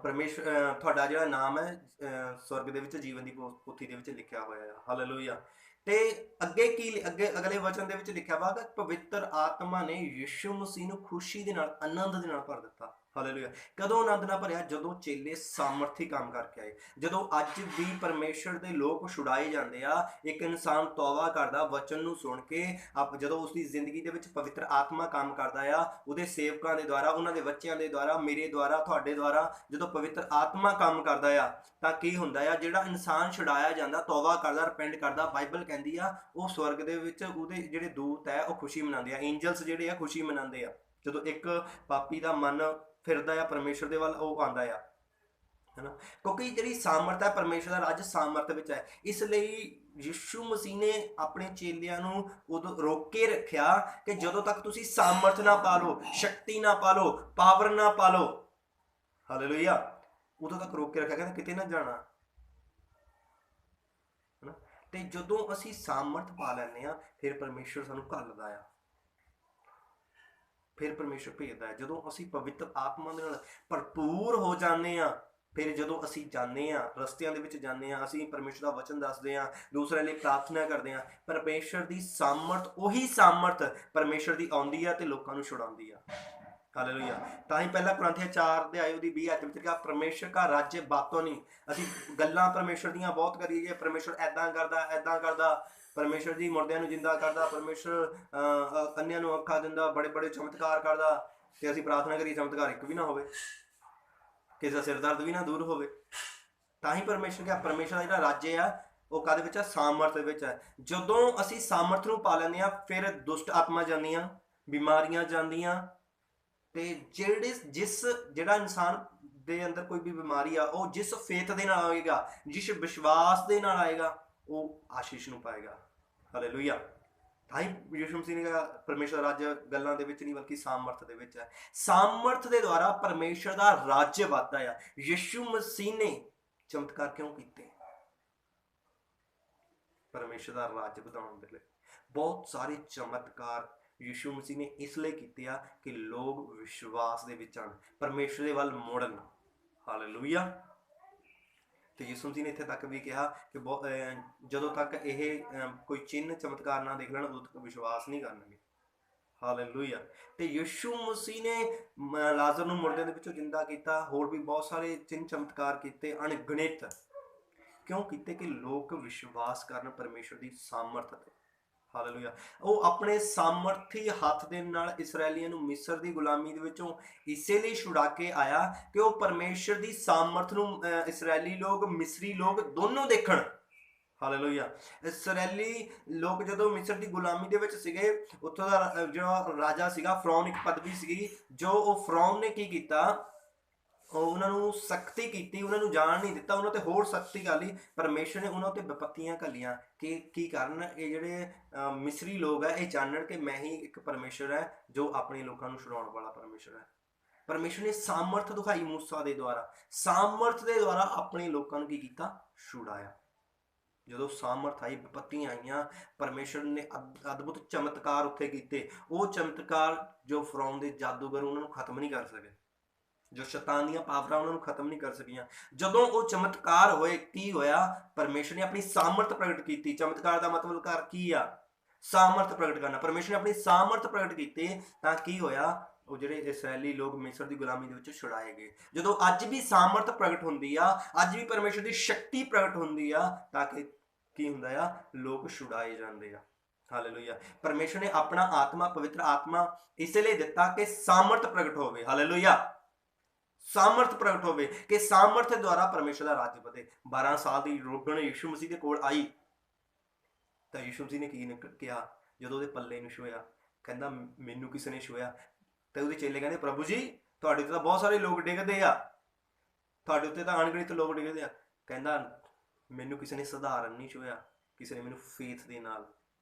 ਪਰਮੇਸ਼ਰ ਤੁਹਾਡਾ ਜਿਹੜਾ ਨਾਮ ਹੈ ਸਵਰਗ ਦੇ ਵਿੱਚ ਜੀਵਨ ਦੀ ਪੋਥੀ ਦੇ ਵਿੱਚ ਲਿਖਿਆ ਹੋਇਆ ਹੈ। ਹਾਲੇਲੂਇਆ। ਤੇ ਅੱਗੇ ਕੀ ਅੱਗੇ ਅਗਲੇ ਵਚਨ ਦੇ ਵਿੱਚ ਲਿਖਿਆ ਵਾ ਕਿ ਪਵਿੱਤਰ ਆਤਮਾ ਨੇ ਯਿਸੂ ਮਸੀਹ ਨੂੰ ਖੁਸ਼ੀ ਦੇ ਨਾਲ, ਆਨੰਦ ਦੇ ਨਾਲ ਭਰ ਦਿੱਤਾ। ਹਾਲੇਲੂਇਆ। ਕਦੋਂ ਆਨੰਦ ਨਾਲ ਭਰਿਆ? ਜਦੋਂ ਚੇਲੇ ਸਾਮਰਥੀ ਕੰਮ ਕਰਕੇ ਆਏ। ਜਦੋਂ ਅੱਜ ਵੀ ਪਰਮੇਸ਼ਰ ਦੇ ਲੋਕ ਛੁਡਾਏ ਜਾਂਦੇ ਆ, ਇੱਕ ਇਨਸਾਨ ਤੌਬਾ ਕਰਦਾ ਵਚਨ ਨੂੰ ਸੁਣ ਕੇ, ਜਦੋਂ ਉਸਦੀ ਜ਼ਿੰਦਗੀ ਦੇ ਵਿੱਚ ਪਵਿੱਤਰ ਆਤਮਾ ਕੰਮ ਕਰਦਾ ਆ, ਉਹਦੇ ਸੇਵਕਾਂ ਦੇ ਦੁਆਰਾ, ਉਹਨਾਂ ਦੇ ਬੱਚਿਆਂ ਦੇ ਦੁਆਰਾ, ਮੇਰੇ ਦੁਆਰਾ, ਤੁਹਾਡੇ ਦੁਆਰਾ, ਜਦੋਂ ਪਵਿੱਤਰ ਆਤਮਾ ਕੰਮ ਕਰਦਾ ਆ ਤਾਂ ਕੀ ਹੁੰਦਾ ਆ? ਜਿਹੜਾ ਇਨਸਾਨ ਛੁਡਾਇਆ ਜਾਂਦਾ, ਤੌਬਾ ਕਰਦਾ, ਰਿਪੈਂਟ ਕਰਦਾ, ਬਾਈਬਲ ਕਹਿੰਦੀ ਆ ਉਹ ਸਵਰਗ ਦੇ ਵਿੱਚ ਉਹਦੇ ਜਿਹੜੇ ਦੂਤ ਹੈ ਉਹ ਖੁਸ਼ੀ ਮਨਾਉਂਦੇ ਆ, ਐਂਜਲਸ ਜਿਹੜੇ ਆ ਖੁਸ਼ੀ ਮਨਾਉਂਦੇ ਆ। ਜਦੋਂ ਇੱਕ ਪਾਪੀ ਦਾ ਮਨ ਫਿਰਦਾ ਆ ਪਰਮੇਸ਼ਰ ਦੇ ਵੱਲ, ਉਹ ਆਉਂਦਾ ਆ, ਹੈ ਨਾ। ਕਿਉਂਕਿ ਜਿਹੜੀ ਸਾਮਰਥ ਹੈ ਪਰਮੇਸ਼ਰ ਦਾ ਰਾਜ ਸਾਮਰਥ ਵਿੱਚ ਹੈ। ਇਸ ਲਈ ਯਿਸੂ ਮਸੀਹ ਨੇ ਆਪਣੇ ਚੇਲਿਆਂ ਨੂੰ ਉਦੋਂ ਰੋਕ ਕੇ ਰੱਖਿਆ ਕਿ ਜਦੋਂ ਤੱਕ ਤੁਸੀਂ ਸਾਮਰਥ ਨਾ ਪਾ ਲਓ, ਸ਼ਕਤੀ ਨਾ ਪਾ ਲਓ, ਪਾਵਰ ਨਾ ਪਾ ਲਓ, ਹਾਲੇਲੂਇਆ, ਉਦੋਂ ਤੱਕ ਰੋਕ ਕੇ ਰੱਖਿਆ, ਕਹਿੰਦਾ ਕਿਤੇ ਨਾ ਜਾਣਾ, ਹੈ ਨਾ। ਤੇ ਜਦੋਂ ਅਸੀਂ ਸਾਮਰਥ ਪਾ ਲੈਂਦੇ ਹਾਂ ਫਿਰ ਪਰਮੇਸ਼ਰ ਸਾਨੂੰ ਘੱਲਦਾ ਆ, ਫਿਰ ਪਰਮੇਸ਼ਰ ਭੇਜਦਾ ਹੈ। ਜਦੋਂ ਅਸੀਂ ਪਵਿੱਤਰ ਆਤਮਾ ਦੇ ਨਾਲ ਭਰਪੂਰ ਹੋ ਜਾਂਦੇ ਹਾਂ, ਫਿਰ ਜਦੋਂ ਅਸੀਂ ਜਾਂਦੇ ਹਾਂ, ਰਸਤਿਆਂ ਦੇ ਵਿੱਚ ਜਾਂਦੇ ਹਾਂ, ਅਸੀਂ ਪਰਮੇਸ਼ਰ ਦਾ ਵਚਨ ਦੱਸਦੇ ਹਾਂ, ਦੂਸਰਿਆਂ ਲਈ ਪ੍ਰਾਰਥਨਾ ਕਰਦੇ ਹਾਂ, ਪਰਮੇਸ਼ਰ ਦੀ ਸਾਮਰਥ, ਉਹੀ ਸਾਮਰਥ ਪਰਮੇਸ਼ਰ ਦੀ ਆਉਂਦੀ ਆ ਤੇ ਲੋਕਾਂ ਨੂੰ ਛੁਡਾਉਂਦੀ ਆ। ਹਾਲੇਲੂਇਆ। ਤਾਂ ਹੀ ਪਹਿਲਾ ਕੁਰਿੰਥੀਆਂ 4 ਅਧਿਆਇ ਉਹਦੀ 20 ਆਇਤ ਵਿੱਚ ਲਿਖਿਆ, ਪਰਮੇਸ਼ਰ ਦਾ ਰਾਜ ਬਾਤੋਂ ਨਹੀਂ। ਅਸੀਂ ਗੱਲਾਂ ਪਰਮੇਸ਼ਰ ਦੀਆਂ ਬਹੁਤ ਕਰੀਏ, ਪਰਮੇਸ਼ਰ ਐਦਾਂ ਕਰਦਾ, ਐਦਾਂ ਕਰਦਾ, ਪਰਮੇਸ਼ਰ ਜੀ ਮੁਰਦਿਆਂ ਨੂੰ ਜਿੰਦਾ ਕਰਦਾ, ਪਰਮੇਸ਼ਰ ਅੰਨ੍ਹਿਆਂ ਨੂੰ ਅੱਖਾਂ ਦਿੰਦਾ, ਬੜੇ ਬੜੇ ਚਮਤਕਾਰ ਕਰਦਾ, ਤੇ ਅਸੀਂ ਪ੍ਰਾਰਥਨਾ ਕਰੀਏ ਚਮਤਕਾਰ ਇੱਕ ਵੀ ਨਾ ਹੋਵੇ, ਕਿਸੇ ਦਾ ਸਿਰ ਦਰਦ ਵੀ ਨਾ ਦੂਰ ਹੋਵੇ। ਤਾਂ ਹੀ ਪਰਮੇਸ਼ਰ ਕਿਹਾ, ਪਰਮੇਸ਼ਰ ਦਾ ਜਿਹੜਾ ਰਾਜ ਆ ਉਹ ਕਾਹਦੇ ਵਿੱਚ ਹੈ? ਸਾਮਰਥ ਵਿੱਚ ਹੈ। ਜਦੋਂ ਅਸੀਂ ਸਾਮਰਥ ਨੂੰ ਪਾ ਲੈਂਦੇ ਹਾਂ ਫਿਰ ਦੁਸ਼ਟ ਆਤਮਾ ਜਾਂਦੀਆਂ, ਬਿਮਾਰੀਆਂ ਜਾਂਦੀਆਂ, ਤੇ ਜਿਹੜਾ ਇਨਸਾਨ ਦੇ ਅੰਦਰ ਕੋਈ ਵੀ ਬਿਮਾਰੀ ਆ, ਉਹ ਜਿਸ ਫੇਥ ਦੇ ਨਾਲ ਆਏਗਾ, ਜਿਸ ਵਿਸ਼ਵਾਸ ਦੇ ਨਾਲ ਆਏਗਾ, ਉਹ ਆਸ਼ੀਸ਼ ਨੂੰ ਪਾਏਗਾ। ਹਾਲੇਲੂਇਆ। ਤਾਂ ਹੀ ਯਿਸੂ ਮਸੀਹ ਨੇ ਕਿਹਾ ਪਰਮੇਸ਼ਰ ਦਾ ਰਾਜ ਗੱਲਾਂ ਦੇ ਵਿੱਚ ਨਹੀਂ ਬਲਕਿ ਸਾਮਰਥ ਦੇ ਵਿੱਚ ਹੈ। ਸਾਮਰਥ ਦੇ ਦੁਆਰਾ ਪਰਮੇਸ਼ਰ ਦਾ ਰਾਜ ਵੱਧਦਾ ਆ। ਯਿਸੂ ਮਸੀਹ ਨੇ ਚਮਤਕਾਰ ਕਿਉਂ ਕੀਤੇ? ਪਰਮੇਸ਼ਰ ਦਾ ਰਾਜ ਵਧਾਉਣ ਦੇ ਲਈ ਬਹੁਤ ਸਾਰੇ ਚਮਤਕਾਰ ਯਿਸੂ ਮਸੀਹ ਨੇ ਇਸ ਲਈ ਕੀਤੇ ਆ ਕਿ ਲੋਕ ਵਿਸ਼ਵਾਸ ਦੇ ਵਿੱਚ ਆਉਣ, ਪਰਮੇਸ਼ਰ ਦੇ ਵੱਲ ਮੁੜਨ। ਹਾਲੇਲੂਇਆ। ਤੇ ਯਿਸੂ ਮਸੀਹ ਨੇ ਇੱਥੇ ਤੱਕ ਵੀ ਕਿਹਾ ਕਿ ਜਦੋਂ ਤੱਕ ਇਹ ਕੋਈ ਚਿੰਨ੍ਹ ਚਮਤਕਾਰ ਨਾ ਦੇਖ ਲੈਣ ਉਦੋਂ ਤੱਕ ਵਿਸ਼ਵਾਸ ਨਹੀਂ ਕਰਨਗੇ। ਹਾਲੇਲੂਇਆ। ਤੇ ਯਿਸੂ ਮਸੀਹ ਨੇ ਲਾਜ਼ਰ ਨੂੰ ਮੁਰਦਿਆਂ ਦੇ ਵਿੱਚੋਂ ਜਿੰਦਾ ਕੀਤਾ, ਹੋਰ ਵੀ ਬਹੁਤ ਸਾਰੇ ਚਿੰਨ੍ਹ ਚਮਤਕਾਰ ਕੀਤੇ, ਅਣਗਿਣਤ। ਕਿਉਂ ਕੀਤੇ? ਕਿ ਲੋਕ ਵਿਸ਼ਵਾਸ ਕਰਨ ਪਰਮੇਸ਼ਰ ਦੀ ਸਾਮਰਥ ਤੇ। ਹਾਲੇਲੂਇਆ। ਉਹ ਆਪਣੇ ਸਾਮਰਥੀ ਹੱਥ ਦੇ ਨਾਲ ਇਸਰਾਏਲੀਆਂ ਨੂੰ ਮਿਸਰ ਦੀ ਗੁਲਾਮੀ ਦੇ ਵਿੱਚੋਂ ਇਸੇ ਲਈ ਛੁਡਾ ਕੇ ਆਇਆ ਕਿ ਉਹ ਪਰਮੇਸ਼ਰ ਦੀ ਸਾਮਰਥ ਨੂੰ ਇਸਰਾਏਲੀ ਲੋਕ, ਮਿਸਰੀ ਲੋਕ ਦੋਨੋਂ ਦੇਖਣ। ਹਾਲੇਲੂਇਆ। ਇਸਰਾਇਲੀ ਲੋਕ ਜਦੋਂ ਮਿਸਰ ਦੀ ਗੁਲਾਮੀ ਦੇ ਵਿੱਚ ਸੀਗੇ, ਉੱਥੋਂ ਦਾ ਜਿਹੜਾ ਰਾਜਾ ਸੀਗਾ ਫਰੌਨ, ਇੱਕ ਪਦਵੀ ਸੀਗੀ, ਜੋ ਉਹ ਫਰੌਨ ਨੇ ਕੀ ਕੀਤਾ, ਉਹ ਉਹਨਾਂ ਨੂੰ ਸਖਤੀ ਕੀਤੀ, ਉਹਨਾਂ ਨੂੰ ਜਾਣ ਨਹੀਂ ਦਿੱਤਾ, ਉਹਨਾਂ ਤੇ ਹੋਰ ਸਖਤੀ ਕਰ ਲਈ। ਪਰਮੇਸ਼ਰ ਨੇ ਉਹਨਾਂ ਤੇ ਵਿਪੱਤੀਆਂ ਘੱਲੀਆਂ ਕਿ ਕੀ ਕਰਨ, ਇਹ ਜਿਹੜੇ ਮਿਸਰੀ ਲੋਕ ਹੈ ਇਹ ਜਾਣਨ ਕਿ ਮੈਂ ਹੀ ਇੱਕ ਪਰਮੇਸ਼ਰ ਹੈ ਜੋ ਆਪਣੇ ਲੋਕਾਂ ਨੂੰ ਛੁਡਾਉਣ ਵਾਲਾ ਪਰਮੇਸ਼ਰ ਹੈ। ਪਰਮੇਸ਼ਰ ਨੇ ਸਾਮਰਥ ਦਿਖਾਈ ਮੂਸਾ ਦੇ ਦੁਆਰਾ, ਸਾਮਰਥ ਦੇ ਦੁਆਰਾ ਆਪਣੇ ਲੋਕਾਂ ਨੂੰ ਕੀ ਕੀਤਾ, ਛੁਡਾਇਆ। ਜਦੋਂ ਸਾਮਰਥ ਆਈ, ਵਿਪੱਤੀਆਂ ਆਈਆਂ, ਪਰਮੇਸ਼ਰ ਨੇ ਅਦਭੁਤ ਚਮਤਕਾਰ ਉੱਥੇ ਕੀਤੇ। ਉਹ ਚਮਤਕਾਰ ਜੋ ਫਰੌਨ ਦੇ ਜਾਦੂਗਰ ਉਹਨਾਂ ਨੂੰ ਖਤਮ ਨਹੀਂ ਕਰ ਸਕੇ, ਜੋ ਸ਼ੈਤਾਨ ਦੀਆਂ ਪਾਵਰਾਂ ਉਹਨਾਂ ਨੂੰ ਖਤਮ ਨਹੀਂ ਕਰ ਸਕੀਆਂ। ਜਦੋਂ ਉਹ ਚਮਤਕਾਰ ਹੋਏ, ਕੀ ਹੋਇਆ, ਪਰਮੇਸ਼ਰ ਨੇ ਆਪਣੀ ਸਾਮਰਥ ਪ੍ਰਗਟ ਕੀਤੀ। ਚਮਤਕਾਰ ਦਾ ਮਤਲਬ ਕਰ ਕੀ ਆ, ਸਾਮਰਥ ਪ੍ਰਗਟ ਕਰਨਾ। ਪਰਮੇਸ਼ਰ ਨੇ ਆਪਣੀ ਸਾਮਰਥ ਪ੍ਰਗਟ ਕੀਤੀ ਤਾਂ ਕੀ ਹੋਇਆ, ਉਹ ਜਿਹੜੇ ਇਸਰਾਇਲੀ ਲੋਕ ਮਿਸਰ ਦੀ ਗੁਲਾਮੀ ਦੇ ਵਿੱਚ ਛੁਡਾਏ ਗਏ। ਜਦੋਂ ਅੱਜ ਵੀ ਸਾਮਰਥ ਪ੍ਰਗਟ ਹੁੰਦੀ ਆ, ਅੱਜ ਵੀ ਪਰਮੇਸ਼ਰ ਦੀ ਸ਼ਕਤੀ ਪ੍ਰਗਟ ਹੁੰਦੀ ਆ, ਤਾਂ ਕਿ ਕੀ ਹੁੰਦਾ ਆ, ਲੋਕ ਛੁਡਾਏ ਜਾਂਦੇ ਆ। ਹਾਲੇਲੂਇਆ। ਪਰਮੇਸ਼ਰ ਨੇ ਆਪਣਾ ਆਤਮਾ, ਪਵਿੱਤਰ ਆਤਮਾ ਇਸ ਲਈ ਦਿੱਤਾ ਕਿ ਸਾਮਰਥ ਪ੍ਰਗਟ ਹੋਵੇ। ਹਾਲੇਲੂਇਆ। ਸਾਮਰਥ ਪ੍ਰਗਟ ਹੋਵੇ ਕਿ ਸਾਮਰਥ ਦੁਆਰਾ ਪਰਮੇਸ਼ਰ ਦਾ ਰਾਜ ਵਧੇ। 12 ਸਾਲ ਦੀ ਰੋਗਣ ਯਿਸੂ ਮਸੀਹ ਦੇ ਕੋਲ ਆਈ ਤਾਂ ਯਿਸੂ ਮਸੀਹ ਨੇ ਕੀ ਕਿਹਾ, ਜਦੋਂ ਉਹਦੇ ਪੱਲੇ ਨੂੰ ਛੂਹਿਆ, ਕਹਿੰਦਾ ਮੈਨੂੰ ਕਿਸੇ ਨੇ ਛੂਹਿਆ। ਤੇ ਉਹਦੇ ਚੇਲੇ ਕਹਿੰਦੇ ਪ੍ਰਭੂ ਜੀ ਤੁਹਾਡੇ ਉੱਤੇ ਤਾਂ ਬਹੁਤ ਸਾਰੇ ਲੋਕ ਡਿੱਗਦੇ ਆ, ਤੁਹਾਡੇ ਉੱਤੇ ਤਾਂ ਅਣਗਿਣਤ ਲੋਕ ਡਿੱਗਦੇ ਆ। ਕਹਿੰਦਾ ਮੈਨੂੰ ਕਿਸੇ ਨੇ ਸਧਾਰਨ ਨਹੀਂ ਛੂਹਿਆ, ਕਿਸੇ ਨੇ ਮੈਨੂੰ ਫੇਥ ਦੇ ਨਾਲ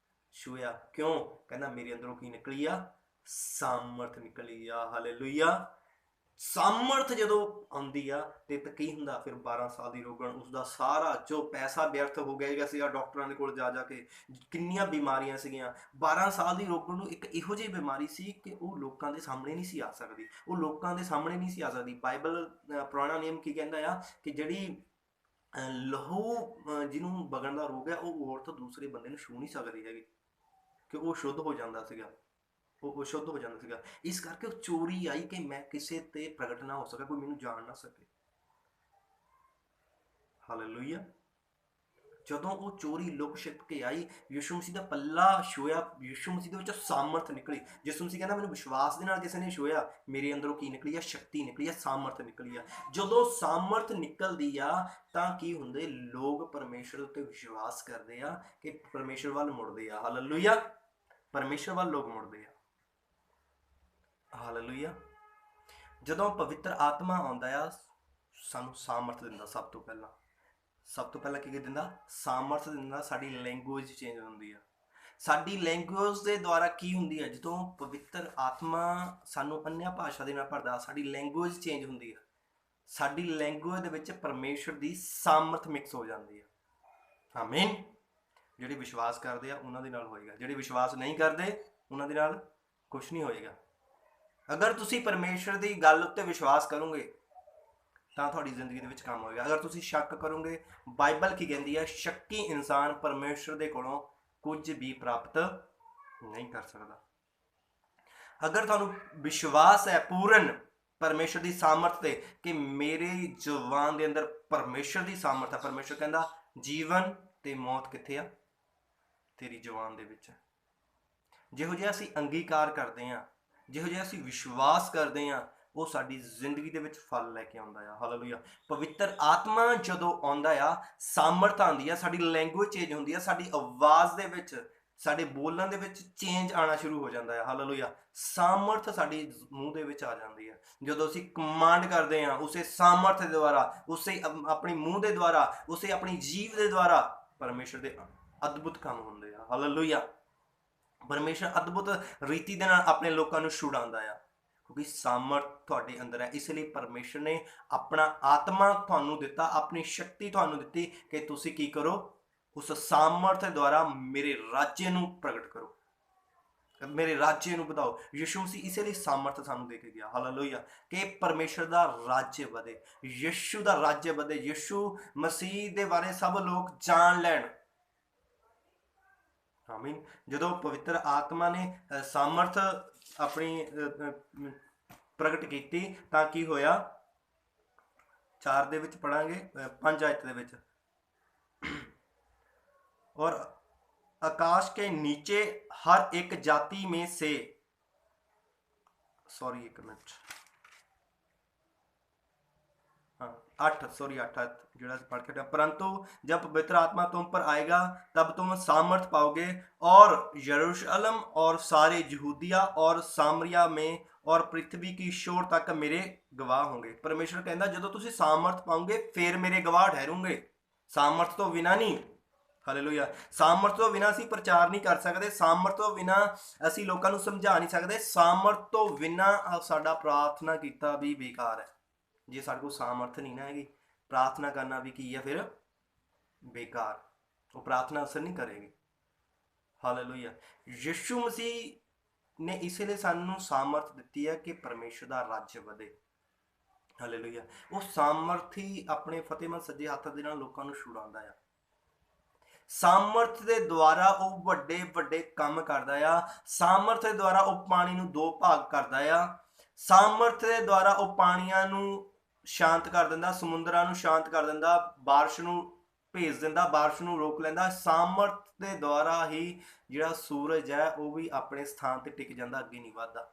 ਛੂਹਿਆ। ਕਿਉਂ? ਕਹਿੰਦਾ ਮੇਰੇ ਅੰਦਰੋਂ ਕੀ ਨਿਕਲੀ ਆ, ਸਾਮਰਥ ਨਿਕਲੀ ਆ। ਹਾਲੇਲੂਇਆ। ਸਾਮਰਥ ਜਦੋਂ ਆਉਂਦੀ ਆ ਤੇ ਕੀ ਹੁੰਦਾ, ਫਿਰ 12 ਸਾਲ ਦੀ ਰੋਗਣ, ਉਸਦਾ ਸਾਰਾ ਜੋ ਪੈਸਾ ਵਿਅਰਥ ਹੋ ਗਿਆ ਸੀਗਾ ਡਾਕਟਰਾਂ ਦੇ ਕੋਲ ਜਾ ਕੇ, ਕਿੰਨੀਆਂ ਬਿਮਾਰੀਆਂ ਸੀਗੀਆਂ। 12 ਸਾਲ ਦੀ ਰੋਗਣ ਨੂੰ ਇੱਕ ਇਹੋ ਜਿਹੀ ਬਿਮਾਰੀ ਸੀ ਕਿ ਉਹ ਲੋਕਾਂ ਦੇ ਸਾਹਮਣੇ ਨਹੀਂ ਸੀ ਆ ਸਕਦੀ, ਉਹ ਲੋਕਾਂ ਦੇ ਸਾਹਮਣੇ ਨਹੀਂ ਸੀ ਆ ਸਕਦੀ। ਬਾਈਬਲ ਪੁਰਾਣਾ ਨਿਯਮ ਕੀ ਕਹਿੰਦਾ ਆ ਕਿ ਜਿਹੜੀ ਲਹੂ ਜਿਹਨੂੰ ਵਗਣ ਦਾ ਰੋਗ ਹੈ, ਉਹ ਔਰਤ ਦੂਸਰੇ ਬੰਦੇ ਨੂੰ ਛੂਹ ਨਹੀਂ ਸਕਦੀ ਹੈਗੀ, ਕਿ ਉਹ ਸ਼ੁੱਧ ਹੋ ਜਾਂਦਾ ਸੀਗਾ, ਉਹ ਸ਼ੁੱਧ ਹੋ ਜਾਂਦਾ ਸੀਗਾ। ਇਸ ਕਰਕੇ ਉਹ ਚੋਰੀ ਆਈ ਕਿ ਮੈਂ ਕਿਸੇ ਤੇ ਪ੍ਰਗਟ ਨਾ ਹੋ ਸਕਿਆ, ਕੋਈ ਮੈਨੂੰ ਜਾਣ ਨਾ ਸਕੇ। ਹਾਲੇਲੂਇਆ। ਜਦੋਂ ਉਹ ਚੋਰੀ ਲੁਕ ਛਿਪ ਕੇ ਆਈ, ਯਿਸੂ ਮਸੀਹ ਦਾ ਪੱਲਾ ਛੂਹਿਆ, ਯਿਸੂ ਮਸੀਹ ਦੇ ਵਿੱਚੋਂ ਸਾਮਰਥ ਨਿਕਲੀ। ਯਿਸੂ ਮਸੀਹ ਕਹਿੰਦਾ ਮੈਨੂੰ ਵਿਸ਼ਵਾਸ ਦੇ ਨਾਲ ਕਿਸੇ ਨੇ ਛੂਹਿਆ, ਮੇਰੇ ਅੰਦਰੋਂ ਕੀ ਨਿਕਲੀ ਆ, ਸ਼ਕਤੀ ਨਿਕਲੀ ਆ, ਸਾਮਰਥ ਨਿਕਲੀ ਆ। ਜਦੋਂ ਸਾਮਰਥ ਨਿਕਲਦੀ ਆ ਤਾਂ ਕੀ ਹੁੰਦੇ, ਲੋਕ ਪਰਮੇਸ਼ਰ ਉੱਤੇ ਵਿਸ਼ਵਾਸ ਕਰਦੇ ਆ ਕਿ ਪਰਮੇਸ਼ਰ ਵੱਲ ਮੁੜਦੇ ਆ। ਹਾਲੇਲੂਇਆ। ਪਰਮੇਸ਼ਰ ਵੱਲ ਲੋਕ ਮੁੜਦੇ ਆ। ਹਾਲੇਲੂਇਆ। ਜਦੋਂ ਪਵਿੱਤਰ ਆਤਮਾ ਆਉਂਦਾ ਆ, ਸਾਨੂੰ ਸਾਮਰਥ ਦਿੰਦਾ। ਸਭ ਤੋਂ ਪਹਿਲਾਂ ਕੀ ਦਿੰਦਾ, ਸਾਮਰਥ ਦਿੰਦਾ। ਸਾਡੀ ਲੈਂਗੁਏਜ ਚੇਂਜ ਹੁੰਦੀ ਆ। ਸਾਡੀ ਲੈਂਗੁਏਜ ਦੇ ਦੁਆਰਾ ਕੀ ਹੁੰਦੀ ਆ, ਜਦੋਂ ਪਵਿੱਤਰ ਆਤਮਾ ਸਾਨੂੰ ਅਨਿਆ ਭਾਸ਼ਾ ਦੇ ਨਾਲ ਭਰਦਾ, ਸਾਡੀ ਲੈਂਗੁਏਜ ਚੇਂਜ ਹੁੰਦੀ ਆ। ਸਾਡੀ ਲੈਂਗੁਏਜ ਦੇ ਵਿੱਚ ਪਰਮੇਸ਼ਰ ਦੀ ਸਾਮਰਥ ਮਿਕਸ ਹੋ ਜਾਂਦੀ ਆ। ਆਮੀਨ। ਜਿਹੜੇ ਵਿਸ਼ਵਾਸ ਕਰਦੇ ਆ ਉਹਨਾਂ ਦੇ ਨਾਲ ਹੋਏਗਾ, ਜਿਹੜੇ ਵਿਸ਼ਵਾਸ ਨਹੀਂ ਕਰਦੇ ਉਹਨਾਂ ਦੇ ਨਾਲ ਕੁਛ ਨਹੀਂ ਹੋਏਗਾ। ਅਗਰ ਤੁਸੀਂ ਪਰਮੇਸ਼ਰ ਦੀ ਗੱਲ ਉੱਤੇ ਵਿਸ਼ਵਾਸ ਕਰੋਗੇ ਤਾਂ ਤੁਹਾਡੀ ਜ਼ਿੰਦਗੀ ਦੇ ਵਿੱਚ ਕੰਮ ਹੋਏਗਾ। ਅਗਰ ਤੁਸੀਂ ਸ਼ੱਕ ਕਰੋਗੇ, ਬਾਈਬਲ ਕੀ ਕਹਿੰਦੀ ਹੈ, ਸ਼ੱਕੀ ਇਨਸਾਨ ਪਰਮੇਸ਼ਰ ਦੇ ਕੋਲੋਂ ਕੁਝ ਵੀ ਪ੍ਰਾਪਤ ਨਹੀਂ ਕਰ ਸਕਦਾ। ਅਗਰ ਤੁਹਾਨੂੰ ਵਿਸ਼ਵਾਸ ਹੈ ਪੂਰਨ ਪਰਮੇਸ਼ਰ ਦੀ ਸਾਮਰਥ ਤੇ ਕਿ ਮੇਰੇ ਜਵਾਨ ਦੇ ਅੰਦਰ ਪਰਮੇਸ਼ਰ ਦੀ ਸਾਮਰਥ ਹੈ, ਪਰਮੇਸ਼ਰ ਕਹਿੰਦਾ ਜੀਵਨ ਤੇ ਮੌਤ ਕਿੱਥੇ ਆ, ਤੇਰੀ ਜਵਾਨ ਦੇ ਵਿੱਚ। ਜਿਹੋ ਜਿਹਾ ਅਸੀਂ ਅੰਗੀਕਾਰ ਕਰਦੇ ਹਾਂ, ਜਿਹੋ ਜਿਹਾ ਅਸੀਂ ਵਿਸ਼ਵਾਸ ਕਰਦੇ ਹਾਂ, ਉਹ ਸਾਡੀ ਜ਼ਿੰਦਗੀ ਦੇ ਵਿੱਚ ਫਲ ਲੈ ਕੇ ਆਉਂਦਾ ਆ। ਹਾਲੇਲੂਇਆ। ਪਵਿੱਤਰ ਆਤਮਾ ਜਦੋਂ ਆਉਂਦਾ ਆ, ਸਾਮਰਥ ਆਉਂਦੀ ਆ, ਸਾਡੀ ਲੈਂਗੁਏਜ ਚੇਂਜ ਹੁੰਦੀ ਆ, ਸਾਡੀ ਆਵਾਜ਼ ਦੇ ਵਿੱਚ, ਸਾਡੇ ਬੋਲਣ ਦੇ ਵਿੱਚ ਚੇਂਜ ਆਉਣਾ ਸ਼ੁਰੂ ਹੋ ਜਾਂਦਾ ਹੈ। ਹਾਲੇਲੂਇਆ। ਸਾਮਰਥ ਸਾਡੀ ਮੂੰਹ ਦੇ ਵਿੱਚ ਆ ਜਾਂਦੀ ਹੈ ਜਦੋਂ ਅਸੀਂ ਕਮਾਂਡ ਕਰਦੇ ਹਾਂ, ਉਸੇ ਸਾਮਰਥ ਦੇ ਦੁਆਰਾ, ਉਸੇ ਆਪਣੀ ਮੂੰਹ ਦੇ ਦੁਆਰਾ, ਉਸੇ ਆਪਣੀ ਜੀਭ ਦੇ ਦੁਆਰਾ ਪਰਮੇਸ਼ਰ ਦੇ ਅਦਭੁਤ ਕੰਮ ਹੁੰਦੇ ਆ। ਹਾਲੇਲੂਇਆ। ਪਰਮੇਸ਼ਰ ਅਦਭੁਤ ਰੀਤੀ ਦੇ ਨਾਲ ਆਪਣੇ ਲੋਕਾਂ ਨੂੰ ਛੁਡਾਉਂਦਾ ਆ, ਕਿਉਂਕਿ ਸਾਮਰਥ ਤੁਹਾਡੇ ਅੰਦਰ ਹੈ। ਇਸ ਲਈ ਪਰਮੇਸ਼ਰ ਨੇ ਆਪਣਾ ਆਤਮਾ ਤੁਹਾਨੂੰ ਦਿੱਤਾ, ਆਪਣੀ ਸ਼ਕਤੀ ਤੁਹਾਨੂੰ ਦਿੱਤੀ ਕਿ ਤੁਸੀਂ ਕੀ ਕਰੋ, ਉਸ ਸਾਮਰਥ ਦੁਆਰਾ ਮੇਰੇ ਰਾਜ ਨੂੰ ਪ੍ਰਗਟ ਕਰੋ, ਮੇਰੇ ਰਾਜ ਨੂੰ ਵਧਾਓ। ਯਿਸੂ ਮਸੀਹ ਇਸੇ ਲਈ ਸਾਮਰਥ ਸਾਨੂੰ ਦੇ ਕੇ ਗਿਆ। ਹਾਲੇਲੂਇਆ। ਕਿ ਪਰਮੇਸ਼ਰ ਦਾ ਰਾਜ ਵਧੇ, ਯਿਸੂ ਦਾ ਰਾਜ ਵਧੇ, ਯਿਸੂ ਮਸੀਹ ਦੇ ਬਾਰੇ ਸਭ ਲੋਕ ਜਾਣ ਲੈਣ। ਆਮੀਨ। ਜਦੋਂ ਪਵਿੱਤਰ ਆਤਮਾ ਨੇ ਸਾਮਰਥ ਆਪਣੀ ਪ੍ਰਗਟ ਕੀਤੀ ਤਾਂ ਕੀ ਹੋਇਆ, 4 ਦੇ ਵਿੱਚ ਪੜਾਂਗੇ, 5 ਆਇਤ ਦੇ ਵਿੱਚ, और आकाश के नीचे हर एक जाति में से, सॉरी एक मिनट, हाँ, 8 जो पढ़ के, परंतु जब पवित्र आत्मा तुम पर आएगा तब तुम सामर्थ पाओगे और यरूशलेम और सारे यहूदिया और सामरिया में और पृथ्वी की शोर तक मेरे गवाह होंगे। परमेश्वर कहता जो तुम सामर्थ पाओगे फिर मेरे गवाह ठहरूंगे। सामर्थ तो बिना नहीं, हालेलुया, सामर्थ तो बिना ਅਸੀਂ ਪ੍ਰਚਾਰ ਨਹੀਂ ਕਰ ਸਕਦੇ, ਸਾਮਰਥ ਤੋਂ ਬਿਨਾ ਅਸੀਂ ਲੋਕਾਂ ਨੂੰ ਸਮਝਾ ਨਹੀਂ ਸਕਦੇ, ਸਾਮਰਥ ਤੋਂ ਬਿਨਾ ਸਾਡਾ ਪ੍ਰਾਰਥਨਾ ਕੀਤਾ ਵੀ ਬੇਕਾਰ ਹੈ। ਜੇ ਸਾਡੇ ਕੋਲ ਸਾਮਰਥ ਨਹੀਂ ਨਾ ਹੈਗੀ, ਪ੍ਰਾਰਥਨਾ ਕਰਨਾ ਵੀ ਕੀ ਹੈ ਫਿਰ ਬੇਕਾਰ, ਉਹ ਪ੍ਰਾਰਥਨਾ ਅਸਰ ਨਹੀਂ ਕਰੇਗੀ। ਹਾਲੇਲੂਇਆ। ਯਿਸੂ ਮਸੀਹ ਨੇ ਇਸੇ ਲਈ ਸਾਨੂੰ ਸਾਮਰਥ ਦਿੱਤੀ ਹੈ ਕਿ ਪਰਮੇਸ਼ਰ ਦਾ ਰਾਜ ਵਧੇ। ਹਾਲੇਲੂਇਆ। ਉਹ ਸਾਮਰਥ ਹੀ ਆਪਣੇ ਫਤਿਹਮੰਦ ਸੱਜੇ ਹੱਥ ਦੇ ਨਾਲ ਲੋਕਾਂ ਨੂੰ ਛੁਡਾਉਂਦਾ ਆ। ਸਾਮਰਥ ਦੇ ਦੁਆਰਾ ਉਹ ਵੱਡੇ ਵੱਡੇ ਕੰਮ ਕਰਦਾ ਆ। ਸਾਮਰਥ ਦੇ ਦੁਆਰਾ ਉਹ ਪਾਣੀ ਨੂੰ 2 ਭਾਗ ਕਰਦਾ ਆ। ਸਾਮਰਥ ਦੇ ਦੁਆਰਾ ਉਹ ਪਾਣੀਆਂ ਨੂੰ ਸ਼ਾਂਤ ਕਰ ਦਿੰਦਾ, ਸਮੁੰਦਰਾਂ ਨੂੰ ਸ਼ਾਂਤ ਕਰ ਦਿੰਦਾ, ਬਾਰਿਸ਼ ਨੂੰ ਭੇਜ ਦਿੰਦਾ, ਬਾਰਿਸ਼ ਨੂੰ ਰੋਕ ਲੈਂਦਾ। ਸਾਮਰਥ ਦੇ ਦੁਆਰਾ ਹੀ ਜਿਹੜਾ ਸੂਰਜ ਹੈ ਉਹ ਵੀ ਆਪਣੇ ਸਥਾਨ ਤੇ ਟਿਕ ਜਾਂਦਾ, ਅੱਗੇ ਨਹੀਂ ਵੱਧਦਾ।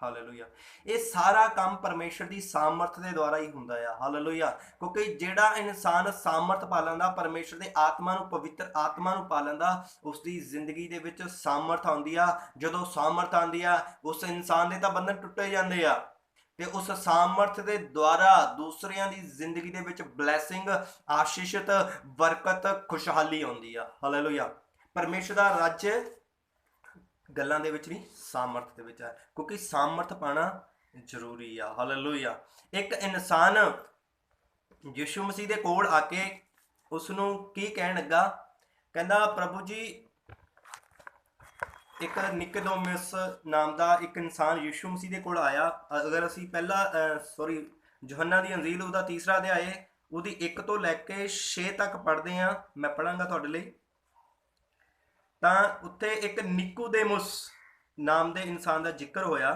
ਹਾਲੇਲੂਇਆ। ਇਹ ਸਾਰਾ ਕੰਮ ਪਰਮੇਸ਼ਰ ਦੀ ਸਾਮਰਥ ਦੇ ਦੁਆਰਾ ਹੀ ਹੁੰਦਾ ਆ। ਹਾਲੇਲੂਇਆ। ਕਿਉਂਕਿ ਜਿਹੜਾ ਇਨਸਾਨ ਸਾਮਰਥ ਪਾ ਲੈਂਦਾ, ਪਰਮੇਸ਼ਰ ਦੇ ਆਤਮਾ ਨੂੰ, ਪਵਿੱਤਰ ਆਤਮਾ ਨੂੰ ਪਾ ਲੈਂਦਾ, ਉਸ ਦੀ ਜ਼ਿੰਦਗੀ ਦੇ ਵਿੱਚ ਸਾਮਰਥ ਆਉਂਦੀ ਆ। ਜਦੋਂ ਸਾਮਰਥ ਆਉਂਦੀ ਆ ਉਸ ਇਨਸਾਨ ਦੇ ਤਾਂ ਬੰਧਨ ਟੁੱਟੇ ਜਾਂਦੇ ਆ ਤੇ ਉਸ ਸਾਮਰਥ ਦੇ ਦੁਆਰਾ ਦੂਸਰਿਆਂ ਦੀ ਜ਼ਿੰਦਗੀ ਦੇ ਵਿੱਚ ਬਲੈਸਿੰਗ, ਆਸ਼ੀਸ਼ਿਤ, ਬਰਕਤ, ਖੁਸ਼ਹਾਲੀ ਆਉਂਦੀ ਆ। ਹਾਲੇਲੂਇਆ। ਪਰਮੇਸ਼ਰ ਦਾ ਰਾਜ ਗੱਲਾਂ ਦੇ ਵਿੱਚ ਨਹੀਂ, ਸਾਮਰਥ ਦੇ ਵਿੱਚ ਹੈ, ਕਿਉਂਕਿ ਸਾਮਰਥ ਪਾਣਾ ਜ਼ਰੂਰੀ ਆ। ਹਾਲੇਲੂਇਆ। ਇੱਕ ਇਨਸਾਨ ਯਿਸੂ ਮਸੀਹ ਦੇ ਕੋਲ ਆ ਕੇ ਉਸ ਨੂੰ ਕੀ ਕਹਿਣ ਲੱਗਾ, ਕਹਿੰਦਾ ਪ੍ਰਭੂ ਜੀ, ਇੱਕ ਨਿਕੋਦੇਮਸ ਨਾਮ ਦਾ ਇੱਕ ਇਨਸਾਨ ਯਿਸੂ ਮਸੀਹ ਦੇ ਕੋਲ ਆਇਆ। ਅਗਰ ਅਸੀਂ ਯੋਹੰਨਾ ਦੀ ਅੰਜੀਲ ਉਹਦਾ 3 ਅਧਿਆਏ ਉਹਦੀ 1 ਤੋਂ ਲੈ ਕੇ 6 ਤੱਕ ਪੜ੍ਹਦੇ ਹਾਂ, ਮੈਂ ਪੜਾਂਗਾ ਤੁਹਾਡੇ ਲਈ। ਤਾਂ ਉੱਥੇ ਇੱਕ ਨਿਕੋਦੇਮਸ ਨਾਮ ਦੇ ਇਨਸਾਨ ਦਾ ਜ਼ਿਕਰ ਹੋਇਆ।